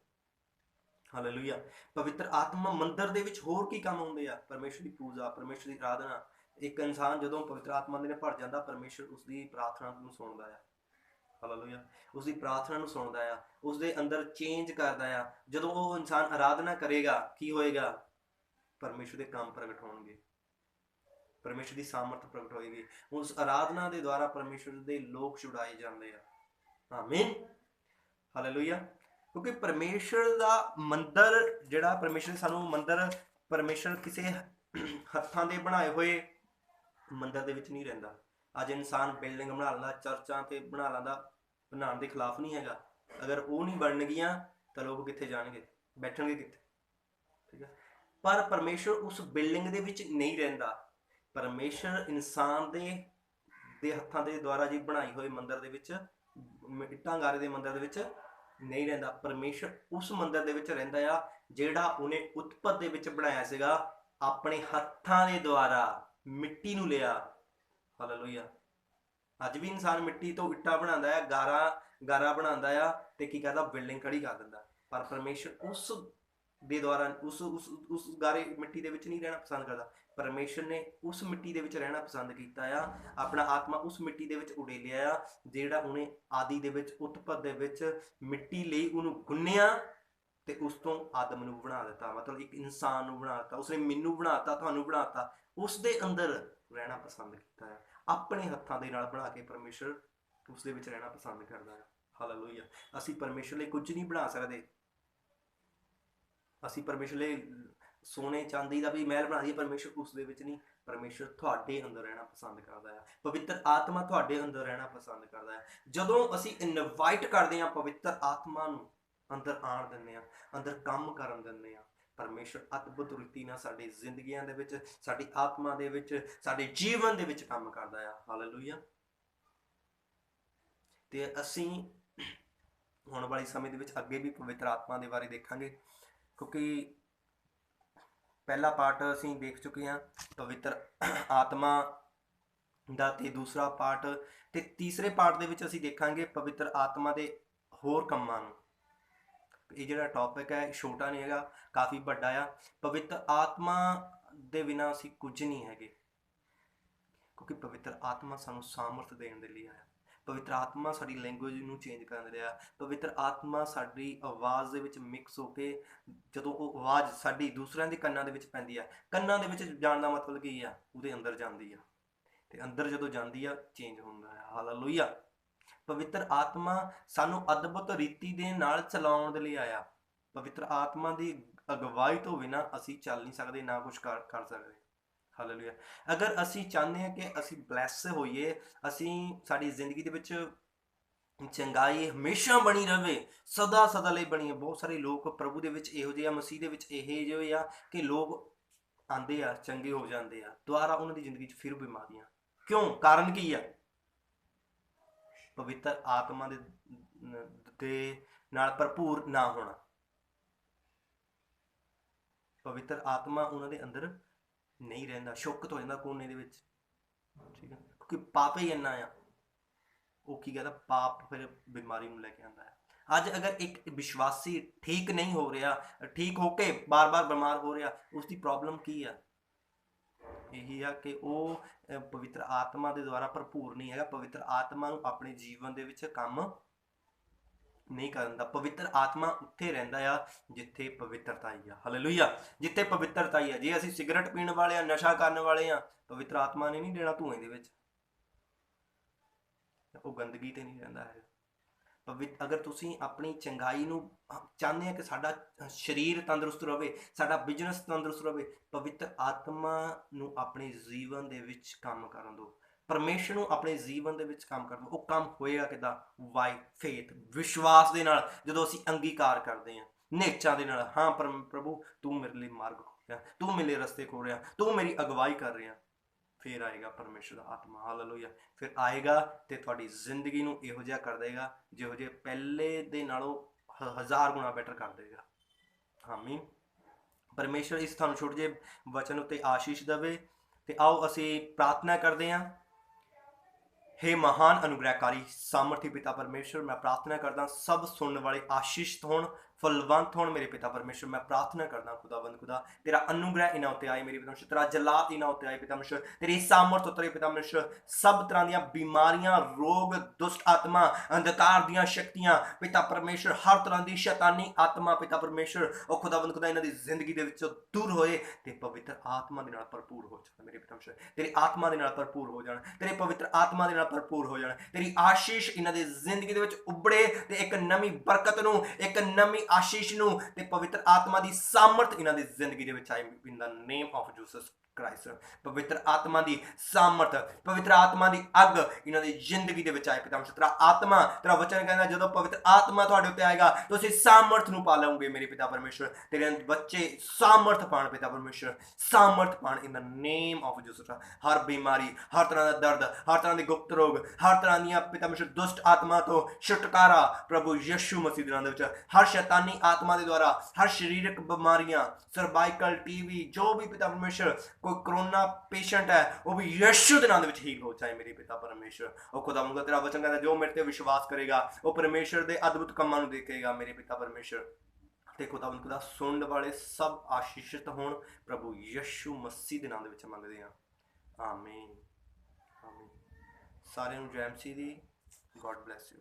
ਹਾਲੇਲੂਇਆ। ਪਵਿੱਤਰ ਆਤਮਾ ਮੰਦਰ ਦੇ ਵਿੱਚ ਹੋਰ ਕੀ ਕੰਮ ਹੁੰਦੇ ਆ? ਪਰਮੇਸ਼ਰ ਦੀ ਪੂਜਾ, ਪਰਮੇਸ਼ਰ ਦੀ ਆਰਾਧਨਾ। ਇੱਕ ਇਨਸਾਨ ਜਦੋਂ ਪਵਿੱਤਰ ਆਤਮਾ ਦੇ ਨਾਲ ਭਰ ਜਾਂਦਾ, ਪਰਮੇਸ਼ਰ ਉਸਦੀ ਪ੍ਰਾਰਥਨਾ ਨੂੰ ਸੁਣਦਾ ਆ। ਹਾਲੇਲੂਇਆ। ਉਸਦੀ ਪ੍ਰਾਰਥਨਾ ਨੂੰ ਸੁਣਦਾ ਆ, ਉਸਦੇ ਅੰਦਰ ਚੇਂਜ ਕਰਦਾ ਆ। ਜਦੋਂ ਉਹ ਇਨਸਾਨ ਆਰਾਧਨਾ ਕਰੇਗਾ ਕੀ ਹੋਏਗਾ? ਪਰਮੇਸ਼ਰ ਦੇ ਕੰਮ ਪ੍ਰਗਟ ਹੋਣਗੇ, ਪਰਮੇਸ਼ਰ ਦੀ ਸਾਮਰਥ ਪ੍ਰਗਟ ਹੋਏਗੀ। ਉਸ ਆਰਾਧਨਾ ਦੇ ਦੁਆਰਾ ਪਰਮੇਸ਼ਰ ਦੇ ਲੋਕ ਛੁਡਾਏ ਜਾਂਦੇ ਆ। ਆਮੀਨ। ਹਾਲੇਲੂਇਆ। ਕਿਉਂਕਿ ਪਰਮੇਸ਼ਰ ਦਾ ਮੰਦਰ ਜਿਹੜਾ, ਪਰਮੇਸ਼ਰ ਸਾਨੂੰ ਮੰਦਰ, ਪਰਮੇਸ਼ਰ ਕਿਸੇ ਹੱਥਾਂ ਦੇ ਬਣਾਏ ਹੋਏ ਮੰਦਰ ਦੇ ਵਿੱਚ ਨਹੀਂ ਰਹਿੰਦਾ। ਅੱਜ ਇਨਸਾਨ ਬਿਲਡਿੰਗ ਬਣਾ ਲੈਂਦਾ, ਚਰਚਾਂ ਤੇ ਬਣਾ ਲੈਂਦਾ, ਬਣਾਉਣ ਦੇ ਖਿਲਾਫ ਨਹੀਂ ਹੈਗਾ। ਅਗਰ ਉਹ ਨਹੀਂ ਬਣਨਗੀਆਂ ਤਾਂ ਲੋਕ ਕਿੱਥੇ ਜਾਣਗੇ? ਬੈਠਣਗੇ ਕਿੱਥੇ? ਠੀਕ ਹੈ। ਪਰ ਪਰਮੇਸ਼ਰ ਉਸ ਬਿਲਡਿੰਗ ਦੇ ਵਿੱਚ ਨਹੀਂ ਰਹਿੰਦਾ। ਪਰਮੇਸ਼ਰ ਇਨਸਾਨ ਦੇ ਹੱਥਾਂ ਦੇ ਦੁਆਰਾ ਜੀ ਬਣਾਈ ਹੋਏ ਮੰਦਰ ਦੇ ਵਿੱਚ, ਇੱਟਾਂ ਗਾਰੇ ਦੇ ਮੰਦਰ ਦੇ ਵਿੱਚ ਨਹੀਂ ਰਹਿੰਦਾ। ਪਰਮੇਸ਼ਰ ਉਸ ਮੰਦਰ ਦੇ ਵਿੱਚ ਰਹਿੰਦਾ ਆ ਜਿਹੜਾ ਉਹਨੇ ਉਤਪਤ ਦੇ ਵਿੱਚ ਬਣਾਇਆ ਸੀਗਾ, ਆਪਣੇ ਹੱਥਾਂ ਦੇ ਦੁਆਰਾ ਮਿੱਟੀ ਨੂੰ ਲਿਆ। ਹਾਲੇਲੂਇਆ। ਅੱਜ ਵੀ ਇਨਸਾਨ ਮਿੱਟੀ ਤੋਂ ਇੱਟਾਂ ਬਣਾਉਂਦਾ ਹੈ, ਗਾਰਾ ਬਣਾਉਂਦਾ ਆ ਤੇ ਕੀ ਕਰਦਾ? ਬਿਲਡਿੰਗ ਖੜੀ ਕਰ ਦਿੰਦਾ। ਪਰ ਪਰਮੇਸ਼ਰ ਉਸ ਦੇ ਦੁਆਰਾ ਉਸ ਗਾਰੇ ਮਿੱਟੀ ਦੇ ਵਿੱਚ ਨਹੀਂ ਰਹਿਣਾ ਪਸੰਦ ਕਰਦਾ। ਪਰਮੇਸ਼ਰ ਨੇ ਉਸ ਮਿੱਟੀ ਦੇ ਵਿੱਚ ਰਹਿਣਾ ਪਸੰਦ ਕੀਤਾ ਆ। ਆਪਣਾ ਆਤਮਾ ਉਸ ਮਿੱਟੀ ਦੇ ਵਿੱਚ ਉਡੇਲਿਆ ਆ ਜਿਹੜਾ ਉਹਨੇ ਆਦਿ ਦੇ ਵਿੱਚ, ਉਤਪਤ ਦੇ ਵਿੱਚ ਮਿੱਟੀ ਲਈ ਉਹਨੂੰ ਗੁੰਨਿਆ ਤੇ ਉਸ ਤੋਂ ਆਦਮ ਨੂੰ ਬਣਾ ਦਿੱਤਾ। ਮਤਲਬ ਇੱਕ ਇਨਸਾਨ ਨੂੰ ਬਣਾ ਦਿੱਤਾ। ਉਸਨੇ ਮੈਨੂੰ ਬਣਾਤਾ, ਤੁਹਾਨੂੰ ਬਣਾਤਾ, ਉਸ ਦੇ ਅੰਦਰ ਰਹਿਣਾ ਪਸੰਦ ਕੀਤਾ ਹੈ। ਆਪਣੇ ਹੱਥਾਂ ਦੇ ਨਾਲ ਬਣਾ ਕੇ ਪਰਮੇਸ਼ਰ ਉਸ ਦੇ ਵਿੱਚ ਰਹਿਣਾ ਪਸੰਦ ਕਰਦਾ ਹੈ। ਹਾਲੇਲੂਇਆ। ਅਸੀਂ ਪਰਮੇਸ਼ਰ ਲਈ ਕੁਝ ਨਹੀਂ ਬਣਾ ਸਕਦੇ। ਅਸੀਂ ਪਰਮੇਸ਼ਰ ਲਈ ਸੋਨੇ ਚਾਂਦੀ ਦਾ ਵੀ ਮਹਿਲ ਬਣਾ ਦਈਏ, ਪਰਮੇਸ਼ਰ ਉਸ ਦੇ ਵਿੱਚ ਨਹੀਂ। ਪਰਮੇਸ਼ਰ ਤੁਹਾਡੇ ਅੰਦਰ ਰਹਿਣਾ ਪਸੰਦ ਕਰਦਾ ਹੈ। ਪਵਿੱਤਰ ਆਤਮਾ ਤੁਹਾਡੇ ਅੰਦਰ ਰਹਿਣਾ ਪਸੰਦ ਕਰਦਾ ਹੈ। ਜਦੋਂ ਅਸੀਂ ਇਨਵਾਈਟ ਕਰਦੇ ਹਾਂ ਪਵਿੱਤਰ ਆਤਮਾ ਨੂੰ, ਅੰਦਰ ਆਉਣ ਦਿੰਦੇ ਹਾਂ, ਅੰਦਰ ਕੰਮ ਕਰਨ ਦਿੰਦੇ ਹਾਂ, ਪਰਮੇਸ਼ਰ ਅਦਭੁਤ ਰੀਤੀ ਨਾਲ ਸਾਡੀ ਜ਼ਿੰਦਗੀਆਂ ਦੇ ਵਿੱਚ, ਸਾਡੀ ਆਤਮਾ ਦੇ ਵਿੱਚ, ਸਾਡੇ ਜੀਵਨ ਦੇ ਵਿੱਚ ਕੰਮ ਕਰਦਾ ਆ। ਹਾਲੇਲੂਇਆ। ਤੇ ਅਸੀਂ ਆਉਣ ਵਾਲੇ ਸਮੇਂ ਦੇ ਵਿੱਚ ਅੱਗੇ ਵੀ ਪਵਿੱਤਰ ਆਤਮਾ ਦੇ ਬਾਰੇ ਦੇਖਾਂਗੇ ਕਿਉਂਕਿ ਪਹਿਲਾ ਪਾਰਟ ਅਸੀਂ ਦੇਖ ਚੁੱਕੇ ਹਾਂ ਪਵਿੱਤਰ ਆਤਮਾ ਦਾ, ਤੇ ਦੂਸਰਾ ਪਾਰਟ ਤੇ ਤੀਸਰੇ ਪਾਰਟ ਦੇ ਵਿੱਚ ਅਸੀਂ ਦੇਖਾਂਗੇ ਪਵਿੱਤਰ ਆਤਮਾ ਦੇ ਹੋਰ ਕੰਮਾਂ ਨੂੰ। ਇਹ ਜਿਹੜਾ ਟੌਪਿਕ ਹੈ ਛੋਟਾ ਨਹੀਂ ਹੈਗਾ, ਕਾਫੀ ਵੱਡਾ ਆ। ਪਵਿੱਤਰ ਆਤਮਾ ਦੇ ਬਿਨਾਂ ਅਸੀਂ ਕੁਝ ਨਹੀਂ ਹੈਗੇ ਕਿਉਂਕਿ ਪਵਿੱਤਰ ਆਤਮਾ ਸਾਨੂੰ ਸਾਮਰਥ ਦੇਣ ਦੇ ਲਈ ਆਇਆ। ਪਵਿੱਤਰ ਆਤਮਾ ਸਾਡੀ ਲੈਂਗੁਏਜ ਨੂੰ ਚੇਂਜ ਕਰ ਰਿਹਾ। ਪਵਿੱਤਰ ਆਤਮਾ ਸਾਡੀ ਆਵਾਜ਼ ਦੇ ਵਿੱਚ ਮਿਕਸ ਹੋ ਕੇ, ਜਦੋਂ ਉਹ ਆਵਾਜ਼ ਸਾਡੀ ਦੂਸਰਿਆਂ ਦੇ ਕੰਨਾਂ ਦੇ ਵਿੱਚ ਪੈਂਦੀ ਆ, ਕੰਨਾਂ ਦੇ ਵਿੱਚ ਜਾਣ ਦਾ ਮਤਲਬ ਕੀ ਆ, ਉਹਦੇ ਅੰਦਰ ਜਾਂਦੀ ਆ, ਤੇ ਅੰਦਰ ਜਦੋਂ ਜਾਂਦੀ ਆ ਚੇਂਜ ਹੁੰਦਾ ਹੈ। ਹਾਲੇਲੂਇਆ। ਪਵਿੱਤਰ ਆਤਮਾ ਸਾਨੂੰ ਅਦਭੁਤ ਰੀਤੀ ਦੇ ਨਾਲ ਚਲਾਉਣ ਦੇ ਲਈ ਆਇਆ। ਪਵਿੱਤਰ ਆਤਮਾ ਦੀ ਅਗਵਾਈ ਤੋਂ ਬਿਨਾਂ ਅਸੀਂ ਚੱਲ ਨਹੀਂ ਸਕਦੇ, ਨਾ ਕੁਝ ਕਰ ਸਕਦੇ। ਹਾਲੇਲੂਇਆ। ਅਗਰ ਅਸੀਂ ਚਾਹੁੰਦੇ ਹਾਂ ਕਿ ਅਸੀਂ ਬਲੈਸ ਹੋਈਏ, ਅਸੀਂ ਸਾਡੀ ਜ਼ਿੰਦਗੀ ਦੇ ਵਿੱਚ ਚੰਗਾਈ ਹਮੇਸ਼ਾ ਬਣੀ ਰਹੇ, ਸਦਾ ਸਦਾ ਲਈ ਬਣੀ ਹੈ। ਬਹੁਤ ਸਾਰੇ ਲੋਕ ਪ੍ਰਭੂ ਦੇ ਵਿੱਚ ਇਹੋ ਜਿਹੇ ਆ, ਮਸੀਹ ਦੇ ਵਿੱਚ ਇਹ ਜਿਹੇ ਆ ਕਿ ਲੋਕ ਆਉਂਦੇ ਆ, ਚੰਗੇ ਹੋ ਜਾਂਦੇ ਆ, ਦੁਬਾਰਾ ਉਹਨਾਂ ਦੀ ਜ਼ਿੰਦਗੀ 'ਚ ਫਿਰ ਬਿਮਾਰੀਆਂ। ਕਿਉਂ? ਕਾਰਨ ਕੀ ਆ? ਪਵਿੱਤਰ ਆਤਮਾ ਦੇ ਨਾਲ ਭਰਪੂਰ ਨਾ ਹੋਣਾ। ਪਵਿੱਤਰ ਆਤਮਾ ਉਹਨਾਂ ਦੇ ਅੰਦਰ ਨਹੀਂ ਰਹਿੰਦਾ, ਸ਼ੁਕਤ ਹੋ ਜਾਂਦਾ ਕੋਨੇ ਦੇ ਵਿੱਚ, ਠੀਕ ਹੈ, ਕਿਉਂਕਿ ਪਾਪ ਹੀ ਇੰਨਾ ਆ। ਉਹ ਕੀ ਕਹਿੰਦਾ? ਪਾਪ ਫਿਰ ਬਿਮਾਰੀ ਨੂੰ ਲੈ ਕੇ ਆਉਂਦਾ ਹੈ। ਅੱਜ ਅਗਰ ਇੱਕ ਵਿਸ਼ਵਾਸੀ ਠੀਕ ਨਹੀਂ ਹੋ ਰਿਹਾ, ਠੀਕ ਹੋ ਕੇ ਬਾਰ-ਬਾਰ ਬਿਮਾਰ ਹੋ ਰਿਹਾ, ਉਸਦੀ ਪ੍ਰੋਬਲਮ ਕੀ ਆ? ਇਹੀ ਆ ਕਿ ਉਹ ਪਵਿੱਤਰ ਆਤਮਾ ਦੇ ਦੁਆਰਾ ਭਰਪੂਰ ਨਹੀਂ ਹੈਗਾ, ਪਵਿੱਤਰ ਆਤਮਾ ਨੂੰ ਆਪਣੇ ਜੀਵਨ ਦੇ ਵਿੱਚ ਕੰਮ ਨਹੀਂ ਕਰਨ ਦਾ। ਪਵਿੱਤਰ ਆਤਮਾ ਉੱਥੇ ਰਹਿੰਦਾ ਆ ਜਿੱਥੇ ਪਵਿੱਤਰਤਾ ਹੀ ਆ। ਹਾਲੇਲੂਇਆ। ਜਿੱਥੇ ਪਵਿੱਤਰਤਾ ਹੀ ਆ। ਜੇ ਅਸੀਂ ਸਿਗਰਟ ਪੀਣ ਵਾਲੇ ਆ, ਨਸ਼ਾ ਕਰਨ ਵਾਲੇ ਆ, ਪਵਿੱਤਰ ਆਤਮਾ ਨੇ ਨਹੀਂ ਦੇਣਾ ਧੂਏ ਦੇ ਵਿੱਚ, ਉਹ ਗੰਦਗੀ ਤੇ ਨਹੀਂ ਰਹਿੰਦਾ ਹੈ। ਅਗਰ ਤੁਸੀਂ ਆਪਣੀ ਚੰਗਾਈ ਨੂੰ ਚਾਹੁੰਦੇ ਆ ਕਿ ਸਾਡਾ ਸਰੀਰ ਤੰਦਰੁਸਤ ਰਹੇ, ਸਾਡਾ ਬਿਜ਼ਨਸ ਤੰਦਰੁਸਤ ਰਹੇ, ਪਵਿੱਤਰ ਆਤਮਾ ਨੂੰ ਆਪਣੇ ਜੀਵਨ ਦੇ ਵਿੱਚ ਕੰਮ ਕਰਨ ਦਿਓ। ਪਰਮੇਸ਼ਰ ਨੂੰ ਆਪਣੇ ਜੀਵਨ ਦੇ ਵਿੱਚ ਕੰਮ ਕਰਨ ਦਿਓ। ਉਹ ਕੰਮ ਹੋਏਗਾ ਕਿੱਦਾਂ? ਬਾਈ ਫੇਥ, ਵਿਸ਼ਵਾਸ ਦੇ ਨਾਲ। ਜਦੋਂ ਅਸੀਂ ਅੰਗੀਕਾਰ ਕਰਦੇ ਹਾਂ ਨੇਚਾਂ ਦੇ ਨਾਲ, ਹਾਂ ਪ੍ਰਭੂ ਤੂੰ ਮੇਰੇ ਲਈ ਮਾਰਗ ਖੋਲ ਰਿਹਾ, ਤੂੰ ਮੇਰੇ ਰਸਤੇ ਖੋਲ ਰਿਹਾ, ਤੂੰ ਮੇਰੀ ਅਗਵਾਈ ਕਰ ਰਿਹਾ, ਫਿਰ ਆਏਗਾ ਪਰਮੇਸ਼ਰ ਦਾ ਆਤਮਾ। ਹਾਲੇਲੂਇਆ। ਫਿਰ ਆਏਗਾ ਤੇ ਤੁਹਾਡੀ ਜ਼ਿੰਦਗੀ ਨੂੰ ਇਹੋ ਜਿਹਾ ਕਰ ਦੇਗਾ ਜਿਹੋ ਜਿਹੇ ਪਹਿਲੇ ਦੇ ਨਾਲੋਂ 1000 ਗੁਣਾ ਬੈਟਰ ਕਰ ਦੇਗਾ। ਆਮੀਨ। ਪਰਮੇਸ਼ਰ ਇਸ ਤੁਹਾਨੂੰ ਛੋਟੇ ਜਿਹੇ ਵਚਨ ਉੱਤੇ ਆਸ਼ੀਸ਼ ਦੇਵੇ। ਤੇ ਆਓ ਅਸੀਂ ਪ੍ਰਾਰਥਨਾ ਕਰਦੇ ਹਾਂ। हे महान अनुग्रहकारी सामर्थी पिता परमेश्वर, मैं प्रार्थना करदा सब सुनने वाले आशीषित होण, फलवंत होण मेरे पिता परमेश्वर। मैं प्रार्थना करदा खुदावंद खुदा, तेरा अनुग्रह इन्हां उत्ते आए मेरे पिता परमेश्वर, तेरा जलाद इन्हां उत्ते आए पिता परमेश्वर, तेरी सामर्थ उतरे पिता परमेश्वर। सब तरह दीयां बीमारियां, रोग, दुष्ट आत्मा, अंधकार दीयां शक्तियां पिता परमेश्वर, हर तरह दी शैतानी आत्मा पिता परमेश्वर, ओ खुदावंद खुदा इन्हां दी जिंदगी दे विचों दूर होए ते पवित्र आत्मा दे नाल भरपूर हो जाण मेरे पिता परमेश्वर। तेरी आत्मा दे नाल भरपूर हो जाण, तेरे पवित्र आत्मा दे नाल भरपूर हो जाना। तेरी आशीष इन्हां दी जिंदगी दे विच उबड़े ते एक नवीं बरकत नूं, एक नवीं आशीष नूं ते पवित्र आत्मा दी सामर्थ इन्हां दी जिंदगी दे विच आए इन the name of Jesus Christ. पवित्र आत्मा दी सामर्थ, पवित्र आत्मा दी अग इन्हां दी जिंदगी दे विच आए पिता परमेश्वर। तेरा आत्मा, तेरा वचन कहंदा जदों पवित्र आत्मा तुहाडे उत्ते आएगा तुसीं सामर्थ नूं पा लओगे मेरे पिता परमेश्वर। तेरे बच्चे सामर्थ पाण पिता परमेश्वर, सामर्थ पाण in the name of Jesus. हर बीमारी, हर तरह दा दर्द, हर तरह दे गुप्त रोग, हर तरह दीयां पिता परमेश्वर दुष्ट आत्मा तो छुटकारा प्रभु यीशु मसीह दे नाम दे विच। हर शैतानी आत्मा दे द्वारा हर शारीरिक बीमारियां, सर्वाइकल, टीवी, जो भी पिता परमेश्वर, कोई कोरोना पेशेंट है वो भी यीशु दे नाम दे विच हील हो जाए मेरे पिता परमेश्वर। ओ खुदावंद तेरा वचन कहता जो मेरे ते विश्वास करेगा वो परमेश्वर दे अद्भुत कमां नूं देखेगा मेरे पिता परमेश्वर। ते खुदावंद खुदा सुनने वाले सब आशीषित होण प्रभु यीशु मसीह दे नाम दे विच मंगदे हां, आमीन। सारे जय मसीह दी। God bless you.